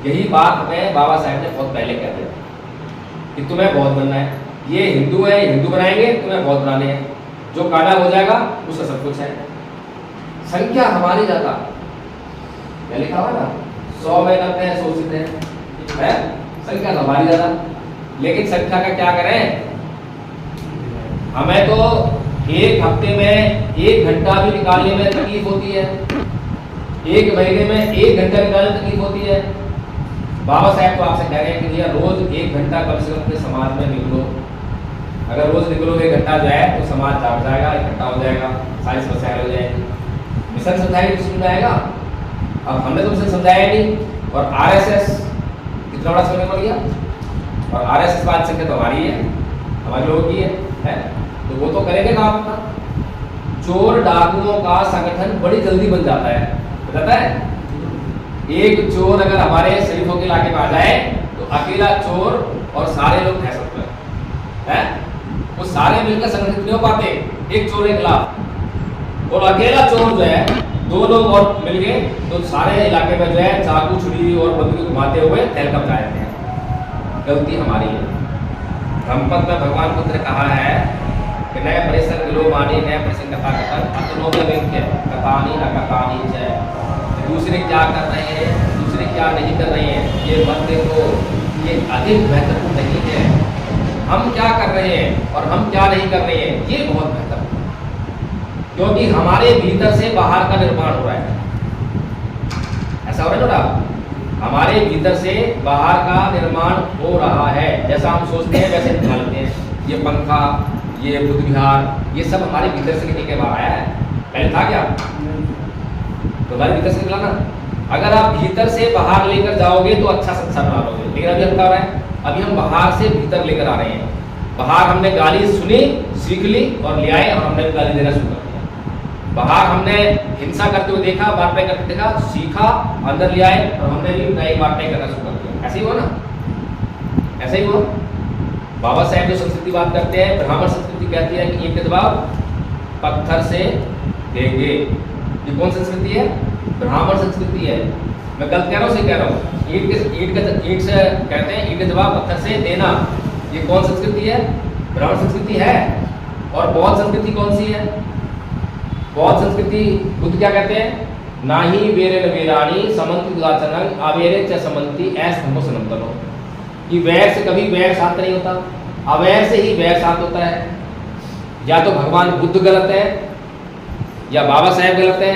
यही बात हमें बाबा साहेब ने बहुत पहले कहते थे कि तुम्हें बौद्ध बनना है, ये हिंदू है, हिंदू बनाएंगे, तुम्हें बौद्ध बनाने हैं, जो काला हो जाएगा उसका सब कुछ है। संख्या हमारी ज्यादा, क्या लिखा हुआ ना, 100 में 90 शोषित है, संख्या तो हमारी ज्यादा। लेकिन संख्या का क्या करें, हमें तो एक हफ्ते में 1 घंटा भी निकालने में तकलीफ होती है, 1 महीने में 1 घंटा निकालने में तकलीफ होती है। बाबा साहब तो आपसे कह रहे हैं कि भैया रोज 1 घंटा कम से कम अपने समाज में निकलो। अगर रोज निकलोगे 1 घंटा जो है तो समाज जाग जाएगा, इकट्ठा हो जाएगा, सारी समस्याएं हो जाएंगी। मिशन समझाएंगे तो समझाएगा, अब हमने तो मिशन समझाया नहीं। और आरएसएस कितना बड़ा संगठन बन गया, और आरएसएस बात संख्या तो हमारी है, हमारे लोगों की है? तो वो तो करेंगे काम अपना। चोर डाकुओं का संगठन बड़ी जल्दी बन जाता है, बताता है। एक चोर अगर हमारे शरीफों के इलाके में आ जाए तो अकेला चोर और सारे लोग कह सकते हैं, वो सारे मिलकर संगठित नहीं हो पाते एक चोर के खिलाफ। और अकेला चोर जो है 2 लोग और मिल गए तो सारे इलाके में जो है चाकू छुरी और बंदूक घुमाते हुए तहलका मचा देते हैं। गलती हमारी है। धम्मपद में भगवान बुद्ध ने कहा है कि नए परिसर विलोमानी, नए परिसर कथा कथन अतनोव्य कथानी अकथानी है। दूसरे क्या कर रहे हैं, दूसरे क्या नहीं कर रहे हैं, ये मत देखो, ये अधिक महत्वपूर्ण नहीं है। हम क्या कर रहे हैं और हम क्या नहीं कर रहे हैं, ये बहुत महत्वपूर्ण है। क्योंकि हमारे भीतर से बाहर का निर्माण हो रहा है। ऐसा हो रहा है ना, हमारे भीतर से बाहर का निर्माण हो रहा है। जैसा हम सोचते हैं वैसे निकालते हैं। ये पंखा, ये बुद्ध विहार, ये सब हमारे भीतर से निकल के बाहर आया है। पहले था क्या? तो हमारे भीतर से निकला ना। अगर आप भीतर से बाहर लेकर जाओगे तो अच्छा संसार बना लोगे। लेकिन अभी हम क्या हो रहा है, अभी हम बाहर से भीतर लेकर आ रहे हैं। बाहर हमने गाली सुनी, सीख ली और ले आए और हमने गाली देना शुरू कर दिया। बाहर हमने हिंसा करते हुए देखा, बातें करते देखा, सीखा, अंदर ले आए और हमने भी नई बातें करना शुरू कर दिया। ऐसे ही हुआ ना, ऐसा ही हुआ। बाबा साहब जो संस्कृति बात करते हैं, ब्राह्मण संस्कृति कहती है कि ईंट के जवाब पत्थर से देंगे। ये कौन संस्कृति है? ब्राह्मण संस्कृति है। मैं गलत कह रहा हूँ, सही कह रहा हूँ? ईंट से कहते हैं, ईंट के जवाब पत्थर से देना। ये कौन संस्कृति है? ब्राह्मण संस्कृति है। और बौद्ध संस्कृति कौन सी है? बौद्ध संस्कृति बुद्ध क्या कहते हैं? ना ही वेरे न वेराणी समंति दुराचरण अवेरे च समंति ऐस धम्मो सनंतनो। कि वैर से कभी वैर शांत नहीं होता, अवैर से ही वैर शांत होता है। या तो भगवान बुद्ध गलत है, या बाबा साहेब गलत है,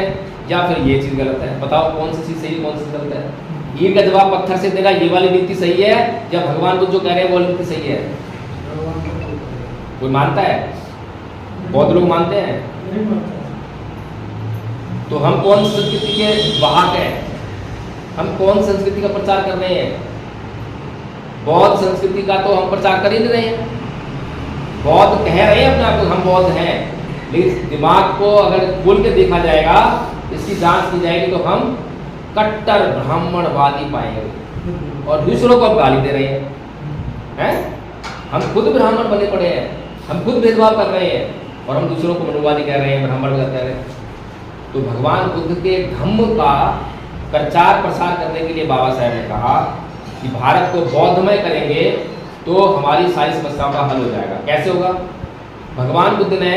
या फिर ये चीज गलत है। बताओ कौन सी चीज सही, कौन सी गलत है? ईंट का जवाब पत्थर से देना, ये वाली नीति सही है, या भगवान बुद्ध जो कह रहे हैं वो नीति सही है? कोई मानता है? बहुत लोग मानते हैं। तो हम कौन संस्कृति के वाहक हैं? हम कौन संस्कृति का प्रचार कर रहे हैं? बौद्ध संस्कृति का तो हम प्रचार कर ही नहीं रहे हैं। बौद्ध कह रहे हैं अपने आप को हम बौद्ध हैं, लेकिन दिमाग को अगर खोल के देखा जाएगा, इसकी जांच की जाएगी तो हम कट्टर ब्राह्मणवादी पाएंगे और दूसरों को अब गाली दे रहे हैं। हम खुद ब्राह्मण बने पड़े हैं, हम खुद भेदभाव कर रहे हैं और हम दूसरों को मनुवादी कह रहे हैं, ब्राह्मण कह रहे हैं। तो भगवान बुद्ध के धम्म का प्रचार प्रसार करने के लिए बाबा साहब ने कहा कि भारत को बौद्धमय करेंगे तो हमारी सारी समस्याओं का हल हो जाएगा। कैसे होगा? भगवान बुद्ध ने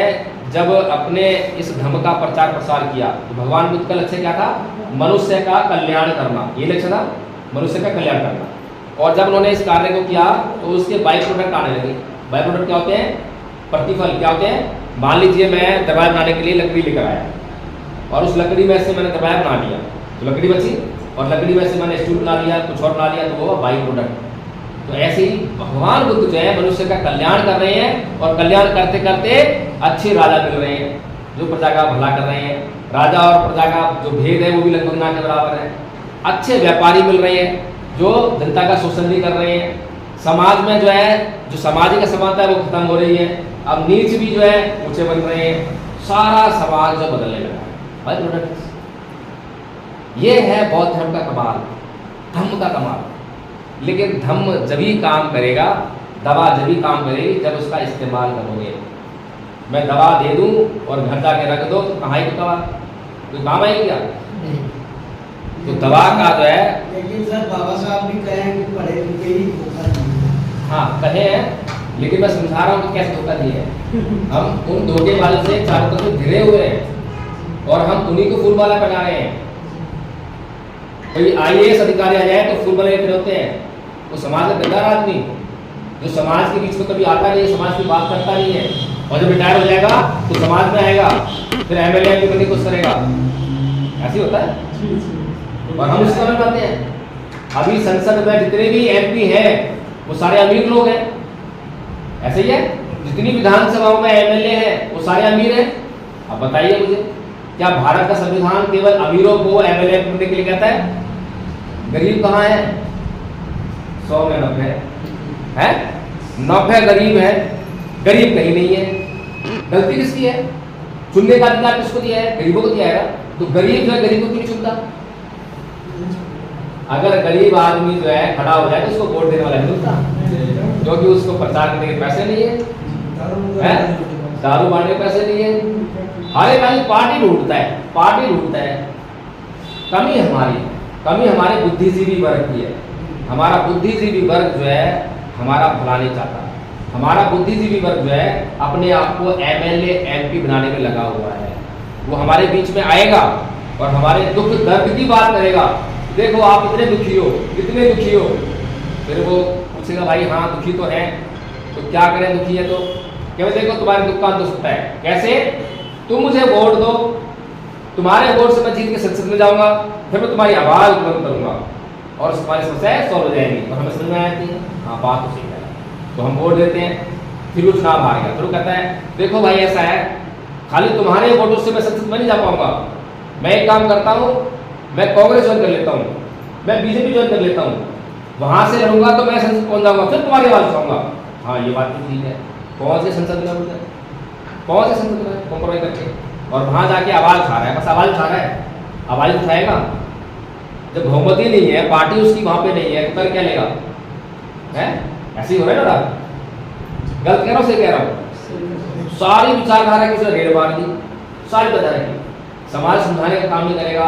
जब अपने इस धर्म का प्रचार प्रसार किया तो भगवान बुद्ध का लक्ष्य क्या था? मनुष्य का कल्याण करना। ये लक्ष्य था, मनुष्य का कल्याण करना। और जब उन्होंने इस कार्य को किया तो उसके बाई प्रोडक्ट आने लगे। बाई प्रोडक्ट क्या होते हैं? प्रतिफल क्या होते हैं? मान लीजिए मैं दवाई बनाने के लिए लकड़ी लेकर आया और उस लकड़ी में से मैंने दवाई बना लिया तो लकड़ी बची, और लकड़ी में से मैंने स्टूल बना लिया, कुछ और बना लिया, तो वो बाई प्रोडक्ट। तो ऐसे ही भगवान बुद्ध जो है मनुष्य का कल्याण कर रहे हैं और कल्याण करते करते अच्छे राजा मिल रहे हैं जो प्रजा का भला कर रहे हैं। राजा और प्रजा का जो भेद है वो भी लगभग ना के बराबर है। अच्छे व्यापारी मिल रहे हैं जो जनता का शोषण नहीं कर रहे हैं। समाज में जो है जो सामाजिक असमानता है वो खत्म हो रही है। अब नीच भी जो है ऊंचे बन रहे हैं। सारा समाज जो बदलने लगा है। बाई प्रोडक्ट ये है बौद्ध धर्म का कमाल, धम्म का कमाल। लेकिन धम्म जभी काम करेगा, दवा जभी काम करेगी जब उसका इस्तेमाल करोगे। मैं दवा दे दूं और घर जाके रख दो तो कहाँ ही दवा, कोई काम आएगी क्या? तो दवा का जो है, लेकिन सर बाबा साहब भी कहे हैं कि पढ़े लिखे ही धोखा दिए। हाँ कहे हैं, लेकिन मैं समझा रहा हूँ कि कैसे धोखा दिए है। हम उन धोखेबाज से चारों तरफ घिरे हुए हैं और हम उन्हीं को फूल माला पहना रहे हैं। कोई IAS अधिकारी आ जाए तो फूल माला लेते होते हैं। वो समाज का गद्दार आदमी जो समाज के बीच में कभी आता नहीं, समाज की बात करता नहीं है, और जब रिटायर हो जाएगा तो समाज में आएगा, फिर MLA MP बनने की कोशिश करेगा। ऐसे ही होता है और हम उससे समझ पाते हैं। अभी संसद में जितने भी MP हैं वो सारे अमीर लोग हैं, ऐसे ही है। जितनी विधानसभाओं में MLA हैं वो सारे अमीर हैं। अब बताइए मुझे, क्या भारत का संविधान केवल अमीरों को MLA बनने के लिए कहता है? गरीब कहाँ है? 100 में 90 है, 90 गरीब है, गरीब कहीं नहीं है। गलती किसकी है? चुनने का अधिकार किसको दिया है? गरीबों को दिया है। तो गरीब जो है गरीबों को क्यों चुनता? अगर गरीब आदमी जो है खड़ा हो जाए तो उसको वोट देने वाला नहीं मिलता, क्योंकि उसको प्रचार करने के पैसे नहीं है, दारू बांटने के पैसे नहीं है। हर एक आदमी पार्टी ढूंढता है, पार्टी ढूंढता है। कमी हमारे बुद्धिजीवी वर्ग की है। हमारा बुद्धिजीवी वर्ग जो है हमारा भला नहीं चाहता। हमारा बुद्धिजीवी वर्ग जो है अपने आप को MLA MP बनाने में लगा हुआ है। वो हमारे बीच में आएगा और हमारे दुख दर्द की बात करेगा। देखो आप इतने दुखी हो, कितने दुखी हो। फिर वो पूछेगा भाई हाँ दुखी तो है, तो क्या करें दुखी है तो? क्या देखो तुम्हारे दुख का अंत हो सकता है। कैसे? तुम मुझे वोट दो, तुम्हारे वोट से मैं जीत के संसद में जाऊंगा, फिर मैं तुम्हारी आवाज बुलंद करूंगा और तुम्हारी समस्याएं सॉल्व हो जाएंगी। तो हमें समझ में आती है हाँ बात तो सही है। तो हम वोट देते हैं, फिर वो चुनाव हार गया, फिर वो कहता है देखो भाई ऐसा है, खाली तुम्हारे वोटों से मैं संसद में नहीं जा पाऊंगा। मैं एक काम करता हूँ, मैं कांग्रेस ज्वाइन कर लेता हूँ, मैं BJP ज्वाइन कर लेता हूँ, वहां से लड़ूंगा तो मैं संसद पहुंच जाऊंगा, फिर तुम्हारी आवाज उठाऊंगा। हाँ ये बात तो ठीक है। कौन से संसद में? कौन से संसद में कॉम्प्रोमाइज करके? और वहां जाके आवाज उठा रहा है, बस आवाज उठा रहा है। आवाज उठाएगा, जब बहुमत ही नहीं है, पार्टी उसकी वहां पे नहीं है, तो कर क्या लेगा? है ऐसे ही हो रहा है ना? गलत कह रहा हूँ, सही कह रहा हूँ? सारी विचारधारा की रेड़ मार दी, सारी विचारधारा की। समाज समझाने का काम नहीं करेगा,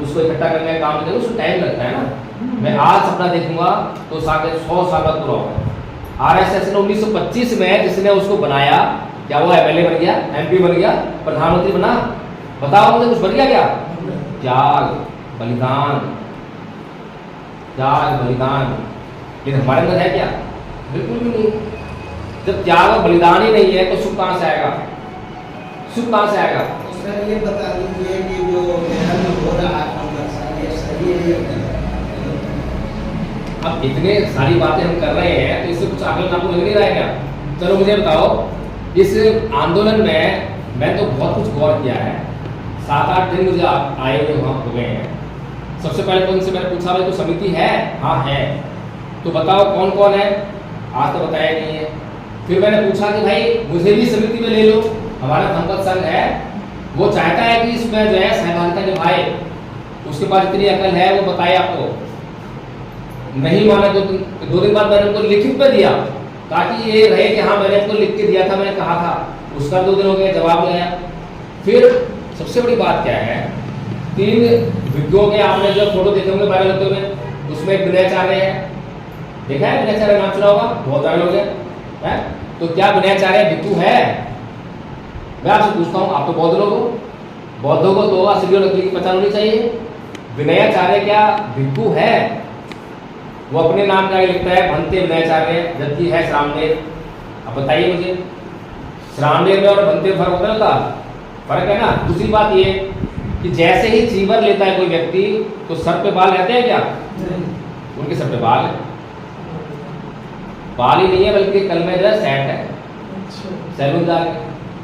उसको इकट्ठा करने का काम नहीं करेगा, उसको टाइम लगता है ना। मैं आज सपना देखूंगा तो साढ़े 100 साल बाद पूरा होगा। RSS ने 1925 में जिसने उसको बनाया, क्या वो MLA बन गया, MP बन गया, प्रधानमंत्री बना? बताओ मुझे, कुछ बन गया क्या? त्याग बलिदान, त्याग बलिदान। लेकिन हमारे अंदर है क्या? बिल्कुल भी नहीं। जब त्याग और बलिदान ही नहीं है तो सुख कहाँ से आएगा? सुख कहाँ से आएगा? सर ये बता दीजिए कि जो बिहार में हो रहा है संघर्ष, ये सही है? अब इतने सारी बातें हम कर रहे हैं तो इससे कुछ आकलन आपको लग नहीं रहा है क्या? चलो मुझे बताओ, इस आंदोलन में मैं तो बहुत कुछ गौर किया है। 7-8 दिन मुझे आए हुए वहाँ हो गए हैं। सबसे पहले तो उनसे मैंने पूछा भाई तो समिति है? हाँ है। तो बताओ कौन कौन है? आज तो बताया नहीं है। फिर मैंने पूछा कि भाई मुझे भी समिति में ले लो, हमारा संपर्क संघ है, वो चाहता है कि इसमें जो है सहभागिता निभाए, उसके पास इतनी अकल है वो बताए आपको। नहीं माना तो 2 दिन बाद मैंने उनको लिखित में दिया ताकि ये रहे कि हाँ मैंने उनको लिख के दिया था, मैंने कहा था। उसका 2 दिन हो गए, जवाब नहीं आया। फिर सबसे बड़ी बात क्या है, 3 विज्ञों के आपने जो फोटो देखे होंगे वायरल होते हुए, उसमें एक विनयाचार्य है, देखा है? विनयाचार्य नाम सुना होगा, बहुत सारे लोग हैं। तो क्या विनयाचार्य भिक्षु है? मैं आपसे पूछता हूँ, आप तो बौद्ध लोग हो, बौद्धों को तो असली और नकली की पहचान होनी चाहिए। विनयाचार्य क्या भिक्षु है? वो अपने नाम का लिखता है भंते विनयाचार्य, जबकि है श्रामदेव। अब बताइए मुझे, श्रामदेव में और भंते फर्क होता है? फर्क है ना। दूसरी बात ये कि जैसे ही चीवर लेता है कोई व्यक्ति तो सर पे बाल रहते हैं क्या? उनके सर पे बाल है, बाल ही नहीं है बल्कि कल में जो है सेट है, सैलून जाके।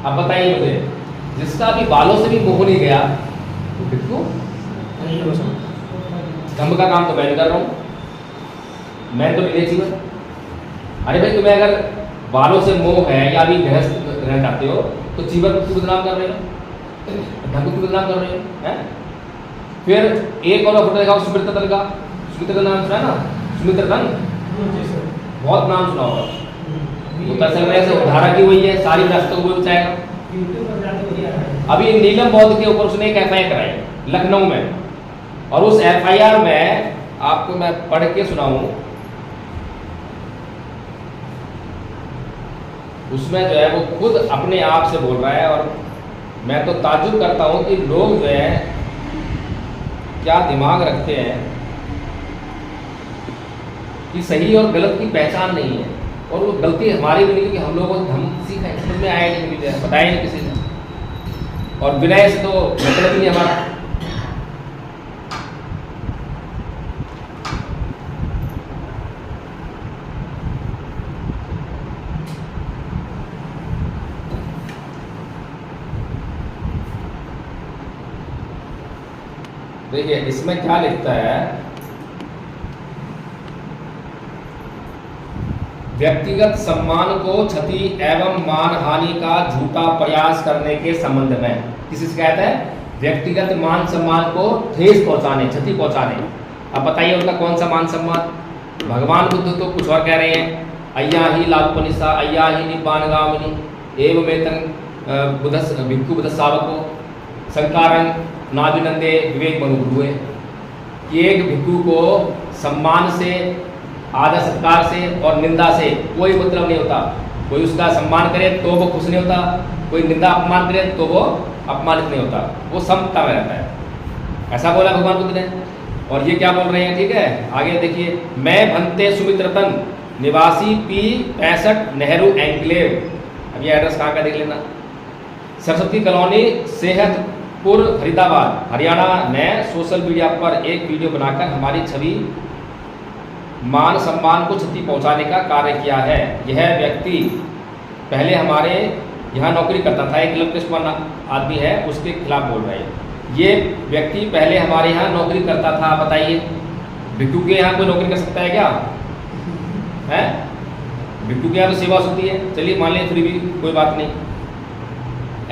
अब बताइए मुझे, जिसका भी बालों से भी मोह नहीं गया तो किसको? धम्म का काम तो मैं नहीं कर रहा हूँ, मैं तो नहीं चीवर। अरे भाई तुम्हें अगर बालों से मोह है या भी गृहस्थ रहना चाहते हो तो चीवर को क्यों बदनाम कर रहे हो? ढंग को बदनाम कर रहे हो हैं? फिर एक और फोटो देखा सुमित्रा दत्त का, सुमित्रा नाम सुना ना? सुमित्रा दत्त बहुत नाम सुना होगा। तो कैसे लग रहा है उदाहरण की वही है, सारी रास्तों को वो बचाएगा। अभी नीलम बौद्ध के ऊपर उसने एक FIR कराई लखनऊ में, और उस FIR में आपको मैं पढ़ के सुनाऊं, उसमें जो है वो खुद अपने आप से बोल रहा है, और मैं तो ताज्जुब करता हूं कि लोग जो है क्या दिमाग रखते हैं कि सही और गलत की पहचान नहीं है, और वो गलती हमारी भी नहीं कि हम लोगों हम सीखा है, समझ में आया नहीं, कभी बताया नहीं किसी ने, और विनय से तो मतलब ही नहीं हमारा। देखिए इसमें क्या लिखता है, व्यक्तिगत सम्मान को क्षति एवं मानहानि का झूठा प्रयास करने के संबंध में। किसी शिकायत है व्यक्तिगत मान सम्मान को ठेस पहुंचाने, क्षति पहुंचाने। अब बताइए उनका कौन सा मान सम्मान। भगवान बुद्ध तो कुछ और कह रहे हैं, अय्या ही लाभपनिसा अय्या ही निब्बान गामिनी एवं वेतन बुद्ध भिक्खु बुद्ध सावको संकारं नाभिनंदे विवेक मनुगुरुए, कि एक भिक्खु को सम्मान से, आदर सत्कार से और निंदा से कोई मतलब नहीं होता। कोई उसका सम्मान करे तो वो खुश नहीं होता, कोई निंदा अपमान करे तो वो अपमानित नहीं होता, वो समता में रहता है। ऐसा बोला भगवान बुद्ध ने। और ये क्या बोल रहे हैं, ठीक है, आगे देखिए, मैं भंते सुमित्रतन निवासी P65 नेहरू एंक्लेव। अब ये एड्रेस कहाँ का देख लेना, सरस्वती कॉलोनी सेहतपुर फरीदाबाद हरियाणा ने सोशल मीडिया पर एक वीडियो बनाकर हमारी छवि मान सम्मान को क्षति पहुंचाने का कार्य किया है। यह व्यक्ति पहले हमारे यहाँ नौकरी करता था, एक लवकुश आदमी है, उसके खिलाफ बोल रहे हैं। ये व्यक्ति पहले हमारे यहाँ नौकरी करता था। बताइए भिक्खु के यहाँ कोई नौकरी कर सकता है क्या? है भिक्खु के यहाँ तो सेवा होती है, चलिए मान लें फ्री भी, कोई बात नहीं।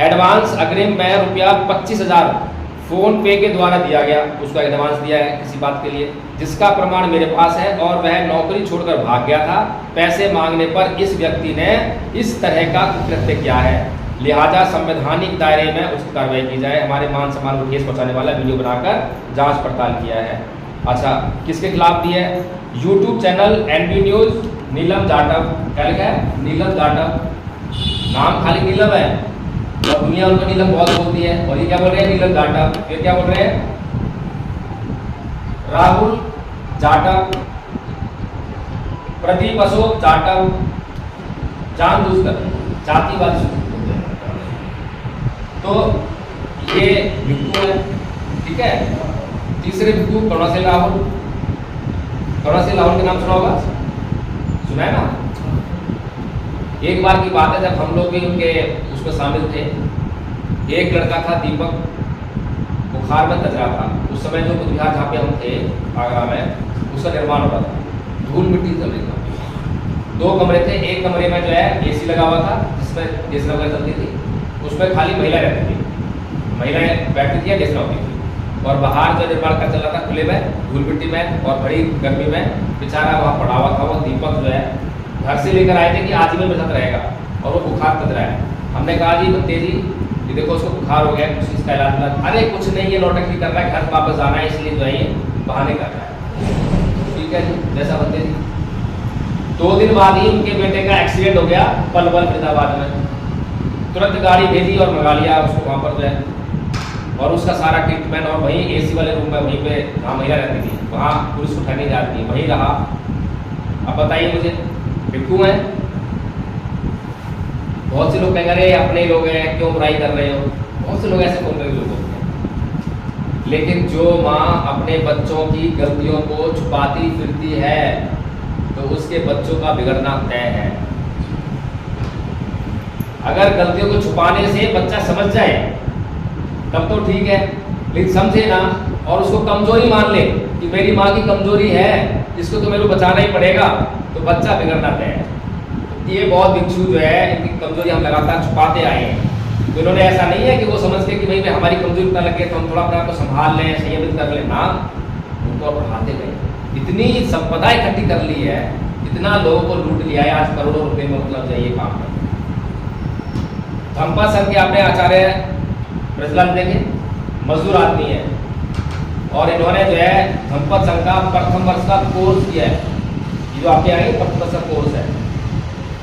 एडवांस अग्रिम में ₹25,000 फोन पे के द्वारा दिया गया, उसका एडवांस दिया है किसी बात के लिए, जिसका प्रमाण मेरे पास है, और वह नौकरी छोड़कर भाग गया था। पैसे मांगने पर इस व्यक्ति ने इस तरह का कृत्य किया है, लिहाजा संवैधानिक दायरे में उचित कार्रवाई की जाए। हमारे मान सम्मान को ठेस पहुंचाने वाला वीडियो बनाकर जांच पड़ताल किया है। अच्छा, किसके खिलाफ दी है? यूट्यूब चैनल NB न्यूज नीलम जाटव। क्या लिखा है? नीलम जाटव, नाम खाली नीलम है और दुनिया उनको नीलम बहुत बोलती है, और ये क्या बोल रहे हैं? नीलम जाटव। फिर क्या बोल रहे हैं? राहुल जाटव, प्रदीप अशोक जाटव, जानबूझकर जातिवादी। तो ये भिक्खु है, ठीक है। तीसरे भिक्खु करुणासिंह राहुल। करुणासिंह राहुल के नाम सुना होगा, सुना है ना? एक बार की बात है जब हम लोग भी उनके उसमें शामिल थे, एक लड़का था दीपक, बुखार में तज रहा था। उस समय जो बिहार जहाँ पे हम थे आगरा में, उसका निर्माण हो रहा था, धूल मिट्टी चल रही था। 2 कमरे थे, एक कमरे में जो है AC लगा हुआ था, जिसमें डेसना वगैरह चलती थी, उसमें खाली महिला रहती थी, महिलाएं बैठती थी या डेसना होती थी, और बाहर जो निर्माण का चल रहा था खुले में, धूल मिट्टी में और बड़ी गर्मी में, बेचारा वहाँ पड़ा हुआ था। वो दीपक जो है घर से लेकर आए थे कि आजीवन मेरे साथ रहेगा, और वो बुखार तज रहा है। हमने कहा जी बत्ते जी, ये देखो उसको बुखार हो गया, कुछ इसका इलाज मिला। अरे कुछ नहीं, ये नौटंकी कर रहा है, घर वापस जाना है, इसलिए जो है ये बहाने कर रहा है। ठीक है जी, जैसा बत्ते जी। 2 दिन बाद ही उनके बेटे का एक्सीडेंट हो गया पलवल फरीदाबाद में। तुरंत गाड़ी भेजी और मंगा लिया उसको वहाँ पर जो है, और उसका सारा ट्रीटमेंट, और वहीं AC वाले रूम में, वहीं पे जहाँ महिला रहती थी, वहाँ पुलिस उठाने जाती थी, वहीं रहा। अब बताइए मुझे, भिक्खु हैं? बहुत से लोग कहेंगे अरे अपने लोग हैं, क्यों बुराई कर रहे हो? बहुत से लोग ऐसे बोलने के लोग होते हैं। लेकिन जो माँ अपने बच्चों की गलतियों को छुपाती फिरती है, तो उसके बच्चों का बिगड़ना तय है। अगर गलतियों को छुपाने से बच्चा समझ जाए तब तो ठीक है, लेकिन समझे ना और उसको कमजोरी मान ले कि मेरी माँ की कमजोरी है, इसको तो मेरे को बचाना ही पड़ेगा, तो बच्चा बिगड़ना तय है। ये बहुत भिक्षु जो है, इनकी कमजोरी हम लगातार छुपाते आए हैं। तो इन्होंने ऐसा नहीं है कि वो समझते कि भाई हमारी कमजोरी पता लगे तो हम थोड़ा अपने आप को संभाल लें, संयमित कर लें ना, उनको और बढ़ाते गए। इतनी संपदा इकट्ठी कर ली है, इतना लोगों को लूट लिया है, आज करोड़ों रुपए में मतलब चाहिए काम कर। धम्पा संघ के अपने आचार्य प्रचलन देखें, मजदूर आदमी है और इन्होंने जो है धम्मपद संघ का प्रथम वर्ष का कोर्स किया है। ये जो आपके आगे प्रथम वर्ष का कोर्स है,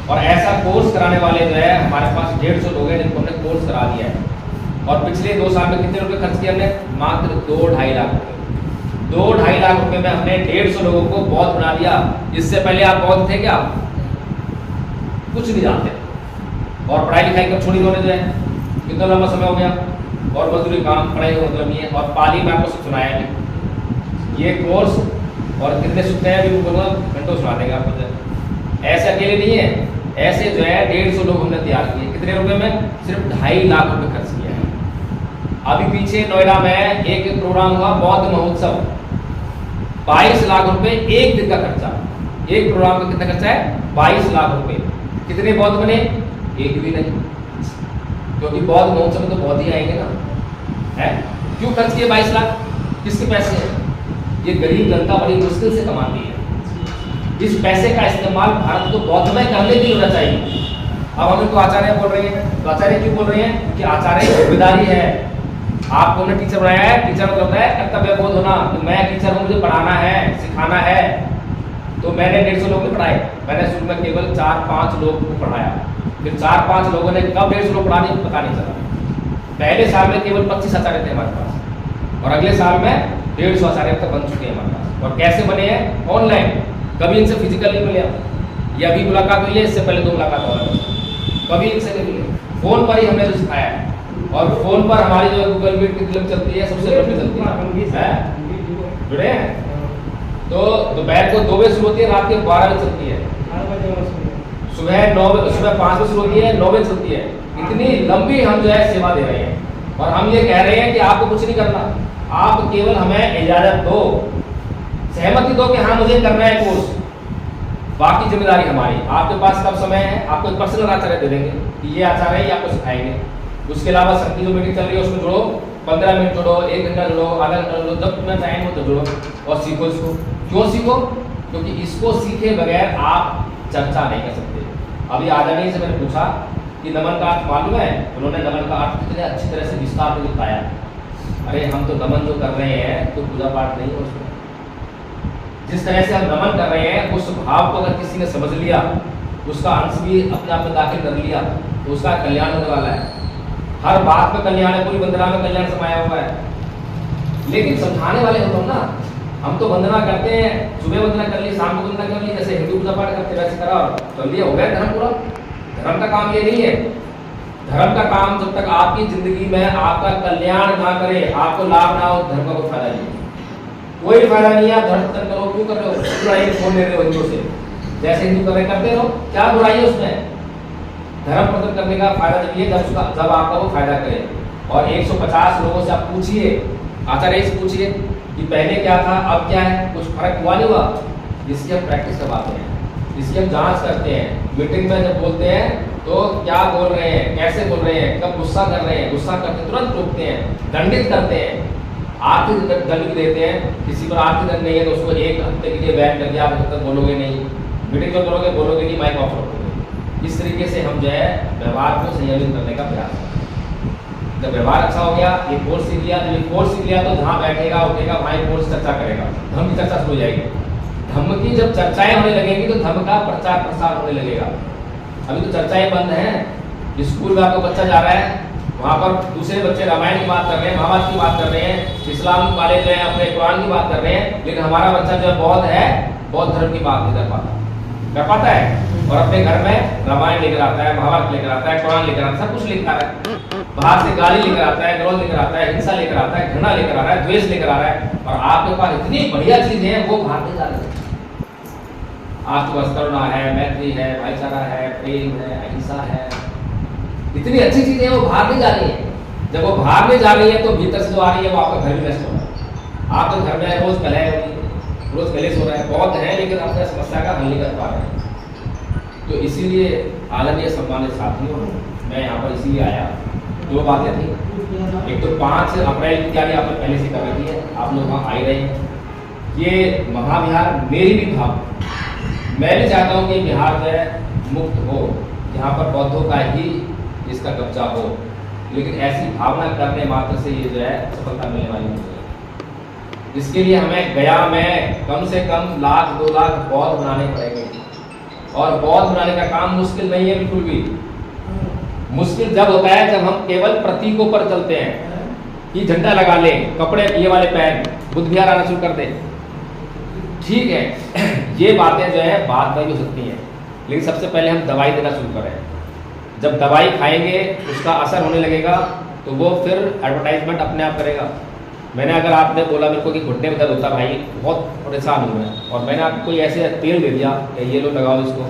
और ऐसा कोर्स कराने वाले जो है हमारे पास 150 लोग हैं जिनको हमने कोर्स करा दिया है। और पिछले 2 साल में कितने रुपए खर्च किए हमने? मात्र 2-2.5 लाख रुपए। 2-2.5 लाख रुपए में हमने 150 लोगों को बौद्ध बना दिया। इससे पहले आप बौद्ध थे क्या? कुछ नहीं जानते, और पढ़ाई लिखाई कब छोड़ी उन्होंने जो है, कितना लंबा समय हो गया, और मजदूरी काम पढ़ाई का मतलब नहीं है। और पाली में आपको सुनाया भी ये कोर्स, और कितने सुनते हैं अभी बोलूँगा, घंटों सुना देंगे आपको। ऐसे अकेले नहीं है, ऐसे जो है 150 लोग हमने तैयार किए। कितने रुपए में? सिर्फ 2.5 लाख रुपए खर्च किया है। अभी पीछे नोएडा में एक प्रोग्राम हुआ बौद्ध महोत्सव, 22 लाख रुपए एक दिन का खर्चा। एक प्रोग्राम का कितना खर्चा है? 22 लाख रुपए। कितने बौद्ध बने? एक भी नहीं, क्योंकि बौद्ध महोत्सव में तो बौद्ध ही आएंगे ना, है? क्यों खर्च किए 22 लाख? किसके पैसे हैं? ये गरीब जनता बड़ी मुश्किल से कमाती है। इस पैसे का इस्तेमाल भारत को बौद्धमय करने के लिए होना चाहिए। अब हम इनको आचार्य बोल रहे हैं, तो आचार्य क्यों बोल रहे हैं? क्योंकि आचार्य की जिम्मेदारी है। आपको हमने टीचर बनाया है, टीचर मतलब है कर्तव्य बोध होना। तो मैं टीचर हूँ, मुझे पढ़ाना है, सिखाना है। तो मैंने 150 लोग नहीं पढ़ाए, मैंने शुरू में केवल 4-5 लोग को पढ़ाया। फिर 4-5 लोगों ने कब 150 लोग पढ़ा दिए पता नहीं चला। पहले साल में केवल 25 आचार्य थे हमारे पास, और अगले साल में 150 आचार्य तक बन चुके हैं हमारे पास। और कैसे बने हैं? ऑनलाइन। कभी इनसे फिजिकल नहीं मिले, ये अभी मुलाकात हुई है, इससे पहले 2 मुलाकात हो रही है, कभी इनसे नहीं मिले। फोन पर ही हमने जो सिखाया है, और फोन पर हमारी जो गूगल मीट की फिल्म चलती है, सबसे लंबी चलती है, जुड़े हैं। तो दोपहर को 2 बजे शुरू होती है, रात के 12 बजे चलती है, सुबह 5 बजे शुरू होती है, 9 बजे चलती है। इतनी लंबी हम जो है सेवा दे रहे हैं, और हम ये कह रहे हैं कि आपको कुछ नहीं करना, आप केवल हमें इजाजत दो, सहमति दो कि हाँ मुझे करना है कोर्स, बाकी जिम्मेदारी हमारी। आपके पास कब समय है? आपको एक पर्सनल आचार्य दे देंगे कि ये आचार्य ही आपको सिखाएंगे। उसके अलावा संगति जो मीटिंग चल रही है उसमें जुड़ो, 15 मिनट जुड़ो, 1 घंटा जुड़ो, आधा घंटा जुड़ो, जब तुम्हें टाइम हो तो जुड़ो और सीखो इसको। क्यों सीखो? क्योंकि इसको सीखे बगैर आप चर्चा नहीं कर सकते। अभी आदरणीय से मैंने पूछा कि नमन का अर्थ मालूम है? उन्होंने नमन का अर्थ कितने अच्छी तरह से विस्तार में बताया। अरे हम तो नमन जो कर रहे हैं तो पूजा पाठ नहीं है उसमें। जिस तरह से हम नमन कर रहे हैं, उस भाव को अगर किसी ने समझ लिया, उसका अंश भी अपने आप में दाखिल कर लिया, तो उसका कल्याण होने वाला है। हर बात में कल्याण है, पूरी वंदना में कल्याण समाया हुआ है। लेकिन समझाने वाले हो तुम ना। हम तो वंदना करते हैं, सुबह वंदना कर ली, शाम को वंदना कर ली, जैसे हिंदू पूजा पाठ करते वैसे करा और कर लिया, हो गया धर्म पूरा। धर्म का काम ये नहीं है। धर्म का काम जब तक आपकी जिंदगी में आपका कल्याण ना करे, आपको लाभ ना हो, धर्म का कोई फायदा नहीं है। कोई फायदा नहीं है। आप धर्म खत्म करो, क्यों कर रहे हो? बुराई फोन ले रहे हो हिंदू से, जैसे हिंदू कर रहे करते रहो, क्या बुराई है उसमें? धर्म खत्म करने का फायदा जब ये जब आपका वो फायदा करे। और 150 लोगों से आप पूछिए, आचार्य से पूछिए कि पहले क्या था अब क्या है, कुछ फर्क हुआ नहीं हुआ? इसकी हम प्रैक्टिस करवाते हैं, इसकी हम जांच करते हैं। मीटिंग में जब बोलते हैं तो क्या बोल रहे हैं, कैसे बोल रहे हैं, कब गुस्सा कर रहे हैं, गुस्सा करते तुरंत रोकते हैं, दंडित करते हैं, आर्थिक दंड भी देते हैं। किसी पर आर्थिक दंड नहीं है तो उसको 1 हफ्ते के लिए बैन करके आप जब तक बोलोगे नहीं, मीटिंग में बोलोगे नहीं, माइक ऑफ रखोगे। इस तरीके से हम जो है व्यवहार को संयमित करने का प्रयास करते हैं। जब व्यवहार अच्छा हो गया, ये कोर्स सीख लिया, तो ये कोर्स सीख लिया तो जहाँ बैठेगा उठेगा वहाँ कोर्स चर्चा करेगा, धर्म की चर्चा शुरू हो जाएगी। धर्म की जब चर्चाएं होने लगेंगी तो धर्म का प्रचार प्रसार होने लगेगा। अभी तो चर्चाएं बंद हैं। स्कूल में आपका बच्चा जा रहा है, वहाँ पर दूसरे बच्चे रामायण की बात कर रहे हैं, महाभारत की बात कर रहे हैं, इस्लाम वाले जो है अपने कुरान की बात कर रहे हैं, लेकिन हमारा बच्चा जो है बौद्ध है, बौद्ध धर्म की बात नहीं कर पाता है। और अपने घर में रामायण लेकर आता है, महाभारत लेकर आता है, कुरान लेकर आता है, सब कुछ लेकर आ रहा है। बाहर से गाली लेकर आता है, विरोध लेकर आता है, हिंसा लेकर आता है, घृणा लेकर आ रहा है, द्वेष लेकर आ रहा है। और आपके पास इतनी बढ़िया चीजें हैं, वो बाहर नहीं जा रही है। आपके पास करुणा है, मैत्री है, भाईचारा है, प्रेम है, अहिंसा है, इतनी अच्छी चीजें हैं, वो बाहर नहीं जा रही है। जब वो बाहर नहीं जा रही है तो भीतर से जो आ रही है वो आपका घर भी नष्ट हो रहा है। आपके घर में रोज कलह हो रही है, रोज कलेश हो रहा है, बहुत है लेकिन अपने समस्या का हल नहीं कर पा रहे हैं। तो इसीलिए आदरणीय सम्मानित साथियों, मैं यहाँ पर इसीलिए आया। 2 बातें थी। एक तो 5 अप्रैल की तैयारी आपने पहले से कर रखी है, आप लोग वहाँ आ रहे हैं। ये महाविहार मेरी भी भाव, मैं भी चाहता हूँ कि बिहार जो है मुक्त हो, यहाँ पर बौद्धों का ही इसका कब्जा हो। लेकिन ऐसी भावना करने मात्र से ये जो है सफलता मिलने वाली नहीं है। इसके लिए हमें गया में कम से कम 1 लाख 2 लाख बौद्ध बनाने पड़ेंगे, और बौद्ध बनाने का काम मुश्किल नहीं है बिल्कुल भी। मुश्किल जब होता है जब हम केवल प्रतीकों पर चलते हैं कि झंडा लगा लें, कपड़े ये वाले पहन, बुद्ध विहार आना शुरू कर दें, ठीक है ये बातें जो है बाद में भी हो सकती हैं, लेकिन सबसे पहले हम दवाई देना शुरू करें। जब दवाई खाएंगे उसका असर होने लगेगा तो वो फिर एडवर्टाइजमेंट अपने आप करेगा। मैंने अगर आपने बोला मेरे को कि घुटने में दर्द होता भाई, बहुत परेशान हूँ मैं, और मैंने आपको कोई ऐसे तेल दे दिया कि ये लो लगाओ इसको,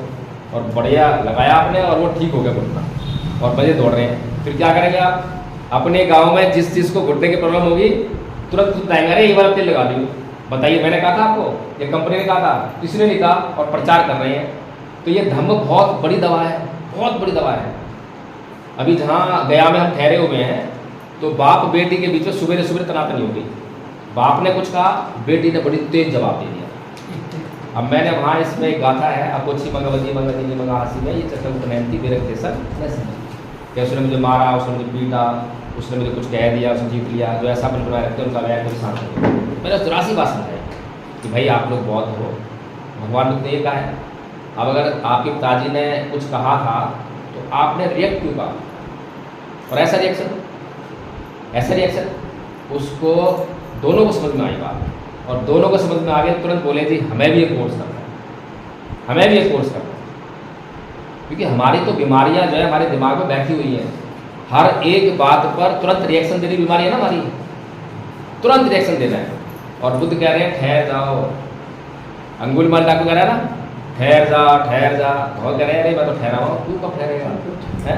और बढ़िया लगाया आपने और वो ठीक हो गया घुटना, और मजे दौड़ रहे हैं, फिर क्या करेंगे आप? अपने गाँव में जिस चीज़ को घुटने की प्रॉब्लम होगी तुरंत बताएंगे अरे ये वाला तेल लगा लो। बताइए, मैंने कहा था आपको, ये कंपनी ने कहा था, किसने नहीं कहा, और प्रचार कर रहे हैं। तो ये धम्म बहुत बड़ी दवा है, बहुत बड़ी दवा है। अभी जहाँ गया में हम ठहरे हुए हैं तो बाप बेटी के बीच में सुबह सुबह तनातनी हो गई। बाप ने कुछ कहा, बेटी ने बड़ी तेज जवाब दे दिया। अब मैंने वहाँ इसमें एक गाथा है, अपोची मंगवती मंगती मंगा हासी में, ये चक्रवर्ती बेरक देसर कि उसने मुझे मारा, उसने मुझे पीटा, उसने मुझे कुछ कह दिया, उसने जीत लिया, जो ऐसा बन बनाए रखते उनका वह कोई शांत हो। मैंने 84 बात समझाई कि भाई आप लोग बौद्ध हो, भगवान ने ये कहा है। अब अगर आपके पिताजी ने कुछ कहा था तो आपने रिएक्ट क्यों कहा, और ऐसा रिएक्शन उसको दोनों को समझ में आई बात, और दोनों को समझ में आ गया, तुरंत बोले जी हमें भी एक कोर्स करना है, हमें भी एक कोर्स करना है। क्योंकि हमारी तो बीमारियां जो है हमारे दिमाग में बैठी हुई है, हर एक बात पर तुरंत रिएक्शन देने की बीमारी है ना हमारी, तुरंत रिएक्शन देना है। और बुद्ध कह रहे हैं ठहर जाओ, अंगुलीमाल डाकू कह रहा है ना ठहर जा, बहुत कह रहे हैं अरे मैं तो ठहरा हुआ, तू कब ठहरेगा है?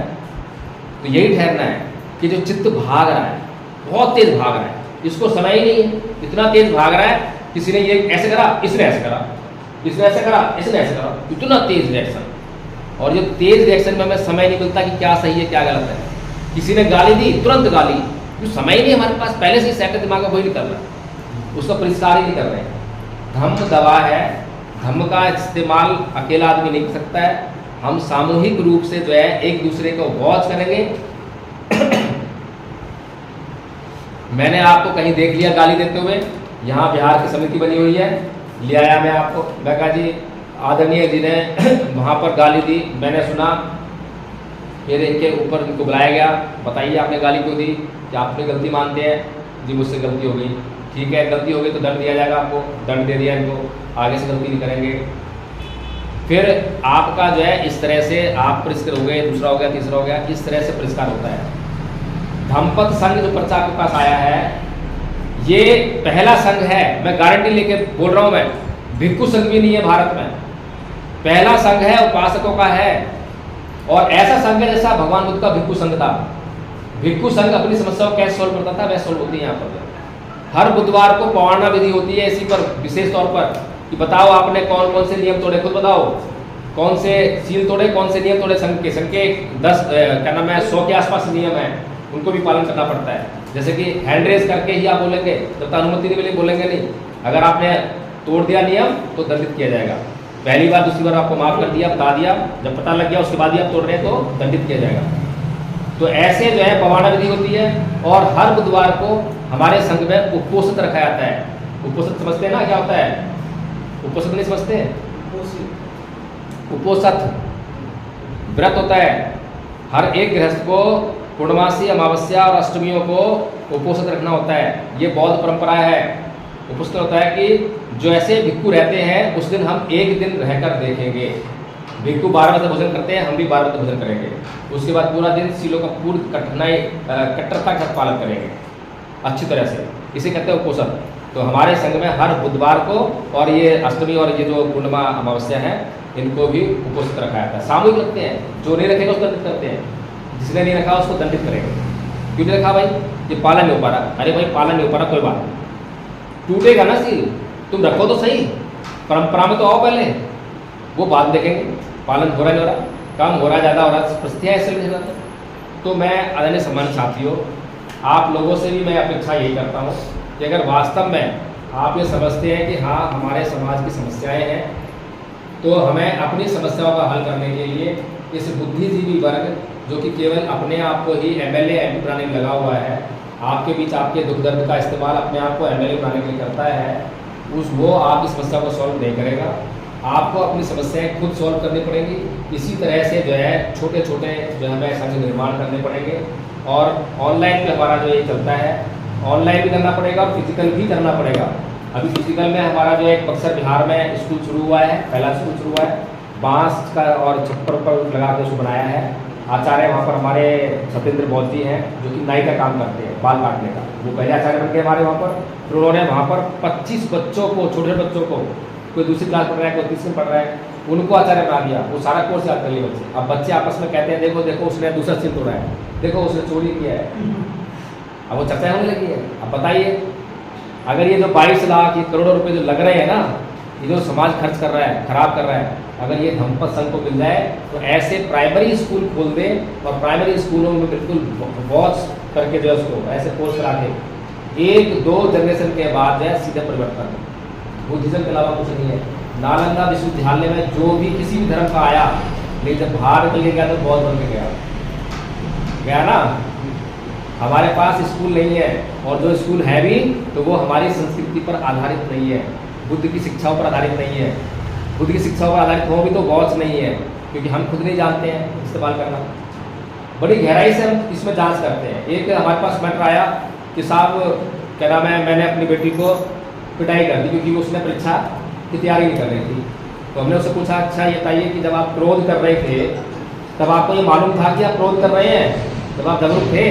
तो यही ठहरना है कि जो चित्त भाग रहा है, बहुत तेज भाग रहा है, इसको समय ही नहीं है, इतना तेज भाग रहा है, किसी ने ये ऐसे करा, इसने ऐसे करा, इसने ऐसे करा, इसने ऐसे करा, इतना तेज रिएक्शन। और ये तेज रिएक्शन में हमें समय नहीं मिलता कि क्या सही है क्या गलत है। किसी ने गाली दी, तुरंत गाली, क्योंकि समय ही नहीं हमारे पास, पहले से ही सेट दिमाग में वही नहीं कर रहा, उसका परिष्कार ही नहीं कर रहे हैं। धम्म दवा है, धम्म का इस्तेमाल अकेला आदमी नहीं कर सकता है, हम सामूहिक रूप से जो है एक दूसरे को वॉच करेंगे। मैंने आपको कहीं देख लिया गाली देते हुए, यहाँ बिहार की समिति बनी हुई है, ले आया मैं आपको, मैं कहा जी आदरणीय जी ने वहाँ पर गाली दी, मैंने सुना, फिर इनके ऊपर इनको बुलाया गया, बताइए आपने गाली क्यों दी, कि आपने गलती मानते हैं, जी मुझसे गलती हो गई, ठीक है गलती हो गई तो दंड दिया जाएगा आपको, दंड दे दिया इनको, आगे से गलती नहीं करेंगे। फिर आपका जो है इस तरह से आप परिष्कृत हो गए, दूसरा हो गया, तीसरा हो गया, इस तरह से परिष्कार होता है। धम्मपद संघ जो पर्चा आपके पास आया है, ये पहला संघ है, मैं गारंटी लेके बोल रहा हूँ, मैं भिक्षु संघ भी नहीं है भारत में, पहला संघ है, उपासकों का है, और ऐसा संघ है जैसा भगवान बुद्ध का भिक्षु संघ था। भिक्षु संघ अपनी समस्याओं कैसे सॉल्व करता था, वैसे सॉल्व होती है यहाँ पर। हर बुधवार को पवाना विधि होती है इसी पर विशेष तौर पर, कि बताओ आपने कौन कौन से नियम तोड़े, खुद बताओ कौन से सील तोड़े, कौन से नियम तोड़े। संघ के 10 क्या नाम है 100 के आसपास नियम है, उनको भी पालन करना पड़ता है। जैसे कि हैंड रेज करके ही आप बोलेंगे, जब तक अनुमति नहीं मिली बोलेंगे नहीं। अगर आपने तोड़ दिया नियम तो दंडित किया जाएगा। पहली बार दूसरी बार आपको माफ कर दिया, बता दिया, जब पता लग गया उसके बाद ही आप तोड़ रहे हैं तो दंडित किया जाएगा। तो ऐसे जो है पवाना विधि होती है, और हर बुधवार को हमारे संघ में उपोषित रखा जाता है। उपोषित समझते हैं ना क्या होता है? उपोषित नहीं समझते? उपोषित व्रत होता है, हर एक गृहस्थ को पूर्णमासी, अमावस्या और अष्टमियों को उपोषित रखना होता है। ये बौद्ध परंपरा है। उपोषित होता है कि जो ऐसे भिक्षु रहते हैं उस दिन हम एक दिन रहकर देखेंगे। भिक्षु 12 बजे भोजन करते हैं, हम भी 12 बजे भोजन करेंगे। उसके बाद पूरा दिन सीलों का पूर्ण कट्टरता का पालन करेंगे अच्छी तरह से। इसे कहते हैं उपोषण। तो हमारे संघ में हर बुधवार को और ये अष्टमी और ये जो पूर्णिमा अमावस्या है इनको भी उपोषित रखा जाता है। सामूहिक रखते हैं, जो नहीं रखेगा उसको दंडित करते हैं, जिसने नहीं रखा उसको दंडित करेंगे। क्यों नहीं रखा भाई? ये पालन नहीं हो पा रहा। अरे भाई पालन नहीं हो पा रहा, कोई बात टूटेगा ना सील, तुम रखो तो सही, परंपरा में तो आओ पहले, वो बाद देखेंगे पालन हो रहा नहीं हो रहा, कम हो रहा ज़्यादा हो रहा, परिस्थितियाँ ऐसे नहीं रहता। तो मैं आदरणीय सम्मानित साथियों, आप लोगों से भी मैं अपेक्षा यही करता हूँ कि अगर वास्तव में आप ये समझते हैं कि हाँ हमारे समाज की समस्याएं हैं, तो हमें अपनी समस्याओं का हल करने के लिए इस बुद्धिजीवी वर्ग जो कि केवल अपने आप को ही एमएलए एमपी बनाने में लगा हुआ है, आपके बीच आपके दुख दर्द का इस्तेमाल अपने आप को एमएलए बनाने के लिए करता है, वो आपकी समस्या को सॉल्व नहीं करेगा। आपको अपनी समस्याएं खुद सॉल्व करनी पड़ेगी। इसी तरह से जो है छोटे छोटे जो है हमें संघ निर्माण करने पड़ेंगे। और ऑनलाइन पे हमारा जो ये चलता है, ऑनलाइन भी करना पड़ेगा और फिजिकल भी करना पड़ेगा। अभी फिजिकल में हमारा जो एक बक्सर बिहार में स्कूल शुरू हुआ है, पहला स्कूल शुरू हुआ है, बांस का और छप्पर पर लगा के उसको बनाया है। आचार्य वहाँ पर हमारे सत्येंद्र बौद्ध जी हैं, जो कि नाई का काम करते हैं, बाल काटने का। वो पहले आचार्य बन गए हमारे वहाँ पर। फिर उन्होंने वहाँ पर 25 बच्चों को, छोटे बच्चों को, कोई दूसरी क्लास पढ़ रहा है, कोई तीसरी में पढ़ रहा है, उनको आचार्य बना दिया। वो सारा कोर्स याद कर लिए बच्चे। अब बच्चे आपस में कहते हैं, देखो देखो उसने दूसरा चिन्ह तोड़ा है, देखो उसने चोरी किया है। अब वो चर्चा होने लगी है। अब बताइए, अगर ये जो 22 लाख ये करोड़ों रुपए जो लग रहे हैं ना, ये जो समाज खर्च कर रहा है, खराब कर रहा है, अगर ये धम्मपद संघ को मिल जाए तो ऐसे प्राइमरी स्कूल खोल दें और प्राइमरी स्कूलों में बिल्कुल वॉच करके जो है उसको ऐसे कोर्स करा के 1-2 जनरेशन के बाद जो है सीधा परिवर्तन। बुद्धिज्म के अलावा कुछ नहीं है। नालंदा विश्वविद्यालय में जो भी किसी भी धर्म का आया, लेकिन जब बाहर निकल के गया तो बौद्ध बन के गया ना। हमारे पास स्कूल नहीं है, और जो स्कूल है भी तो वो हमारी संस्कृति पर आधारित नहीं है, बुद्ध की शिक्षाओं पर आधारित नहीं है। बुद्ध की शिक्षाओं पर आधारित हो भी तो वॉच नहीं है, क्योंकि हम खुद नहीं जानते हैं इस्तेमाल करना। बड़ी गहराई से हम इसमें जांच करते हैं। एक हमारे पास मैटर आया कि साहब क्या नाम है, मैंने अपनी बेटी को पिटाई कर दी क्योंकि उसने परीक्षा की तैयारी नहीं कर रही थी। तो हमने उससे पूछा, अच्छा ये बताइए कि जब आप क्रोध कर रहे थे तब आपको ये मालूम था कि आप क्रोध कर रहे हैं? जब आप जागरूक थे?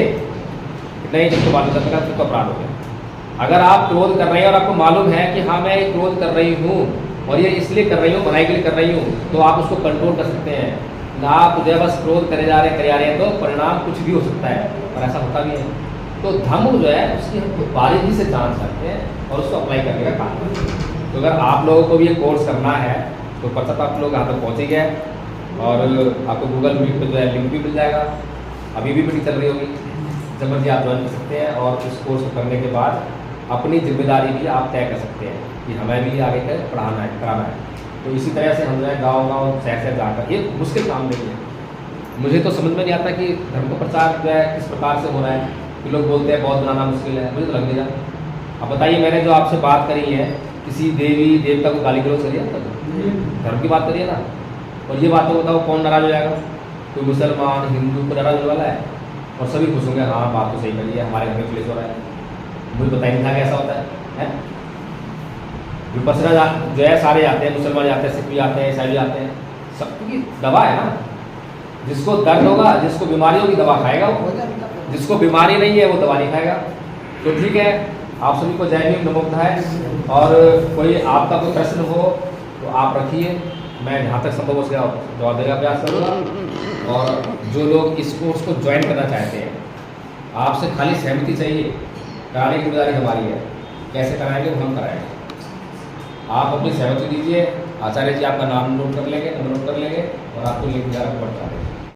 नहीं, जब तो मालूम था फिर तो अपराध हो गया। अगर आप क्रोध कर रहे हैं और आपको मालूम है कि हाँ मैं क्रोध कर रही हूँ और ये इसलिए कर रही हूँ, भलाई के लिए कर रही हूँ, तो आप उसको कंट्रोल कर सकते हैं ना। आप जो है बस क्रोध करे जा रहे हैं तो परिणाम कुछ भी हो सकता है, और ऐसा होता भी है। तो धम्म जो है उसकी हम बारीकी से जांच करते हैं और उसको अप्लाई करने का काम करते हैं। तो अगर आप लोगों को भी ये कोर्स करना है तो पता तो आप लोग यहाँ तक पहुँच ही गए, और आपको गूगल मीट पर जो है लिंक भी मिल जाएगा। अभी भी मीटिंग चल रही होगी, जब मर्जी आप ज्वाइन कर सकते हैं, और इस कोर्स को करने के बाद अपनी जिम्मेदारी भी आप तय कर सकते हैं कि हमें भी आगे कर पढ़ाना है, कराना है। तो इसी तरह से हम जो है गाँव शहर जाकर, ये मुश्किल काम नहीं है। मुझे तो समझ में नहीं आता कि धर्म का प्रचार जो है किस प्रकार से हो रहा है, कि लोग बोलते हैं बहुत बनाना मुश्किल है, मुझे तो लग नहीं रहा। अब बताइए, मैंने जो आपसे बात करी है, किसी देवी देवता को गाली गलौज करिए तब धर्म की बात करिए ना। और ये बात तो बताओ कौन नाराज हो जाएगा? कोई मुसलमान हिंदू को नाराज होने वाला है? और सभी खुश होंगे, हाँ बात तो सही करी है, हमारे घर में क्लेश हो रहा है। मुझे बताया नहीं था कि ऐसा होता है? विपसरा जो है सारे जाते हैं, मुसलमान जाते हैं, सिख भी जाते हैं, ईसाई भी जाते हैं, सबकी दवा है ना। जिसको दर्द होगा, जिसको बीमारी होगी दवा खाएगा वो, जिसको बीमारी नहीं है वो दवा नहीं खाएगा। तो ठीक है, आप सभी को जय भीम, नमो बुद्धाय। और कोई आपका कोई प्रश्न हो तो आप रखिए, मैं जहाँ तक संभव हो सके जवाब देने का प्रयास करूँगा। और जो लोग इस कोर्स को ज्वाइन करना चाहते हैं, आपसे खाली सहमति चाहिए, कराने की जिम्मेदारी हमारी है। कैसे कराएंगे वो हम कराएंगे, आप अपनी सहमति दीजिए। आचार्य जी आपका नाम नोट कर लेंगे, नंबर नोट कर लेंगे, और आपको लिंक वगैरह बढ़ता है।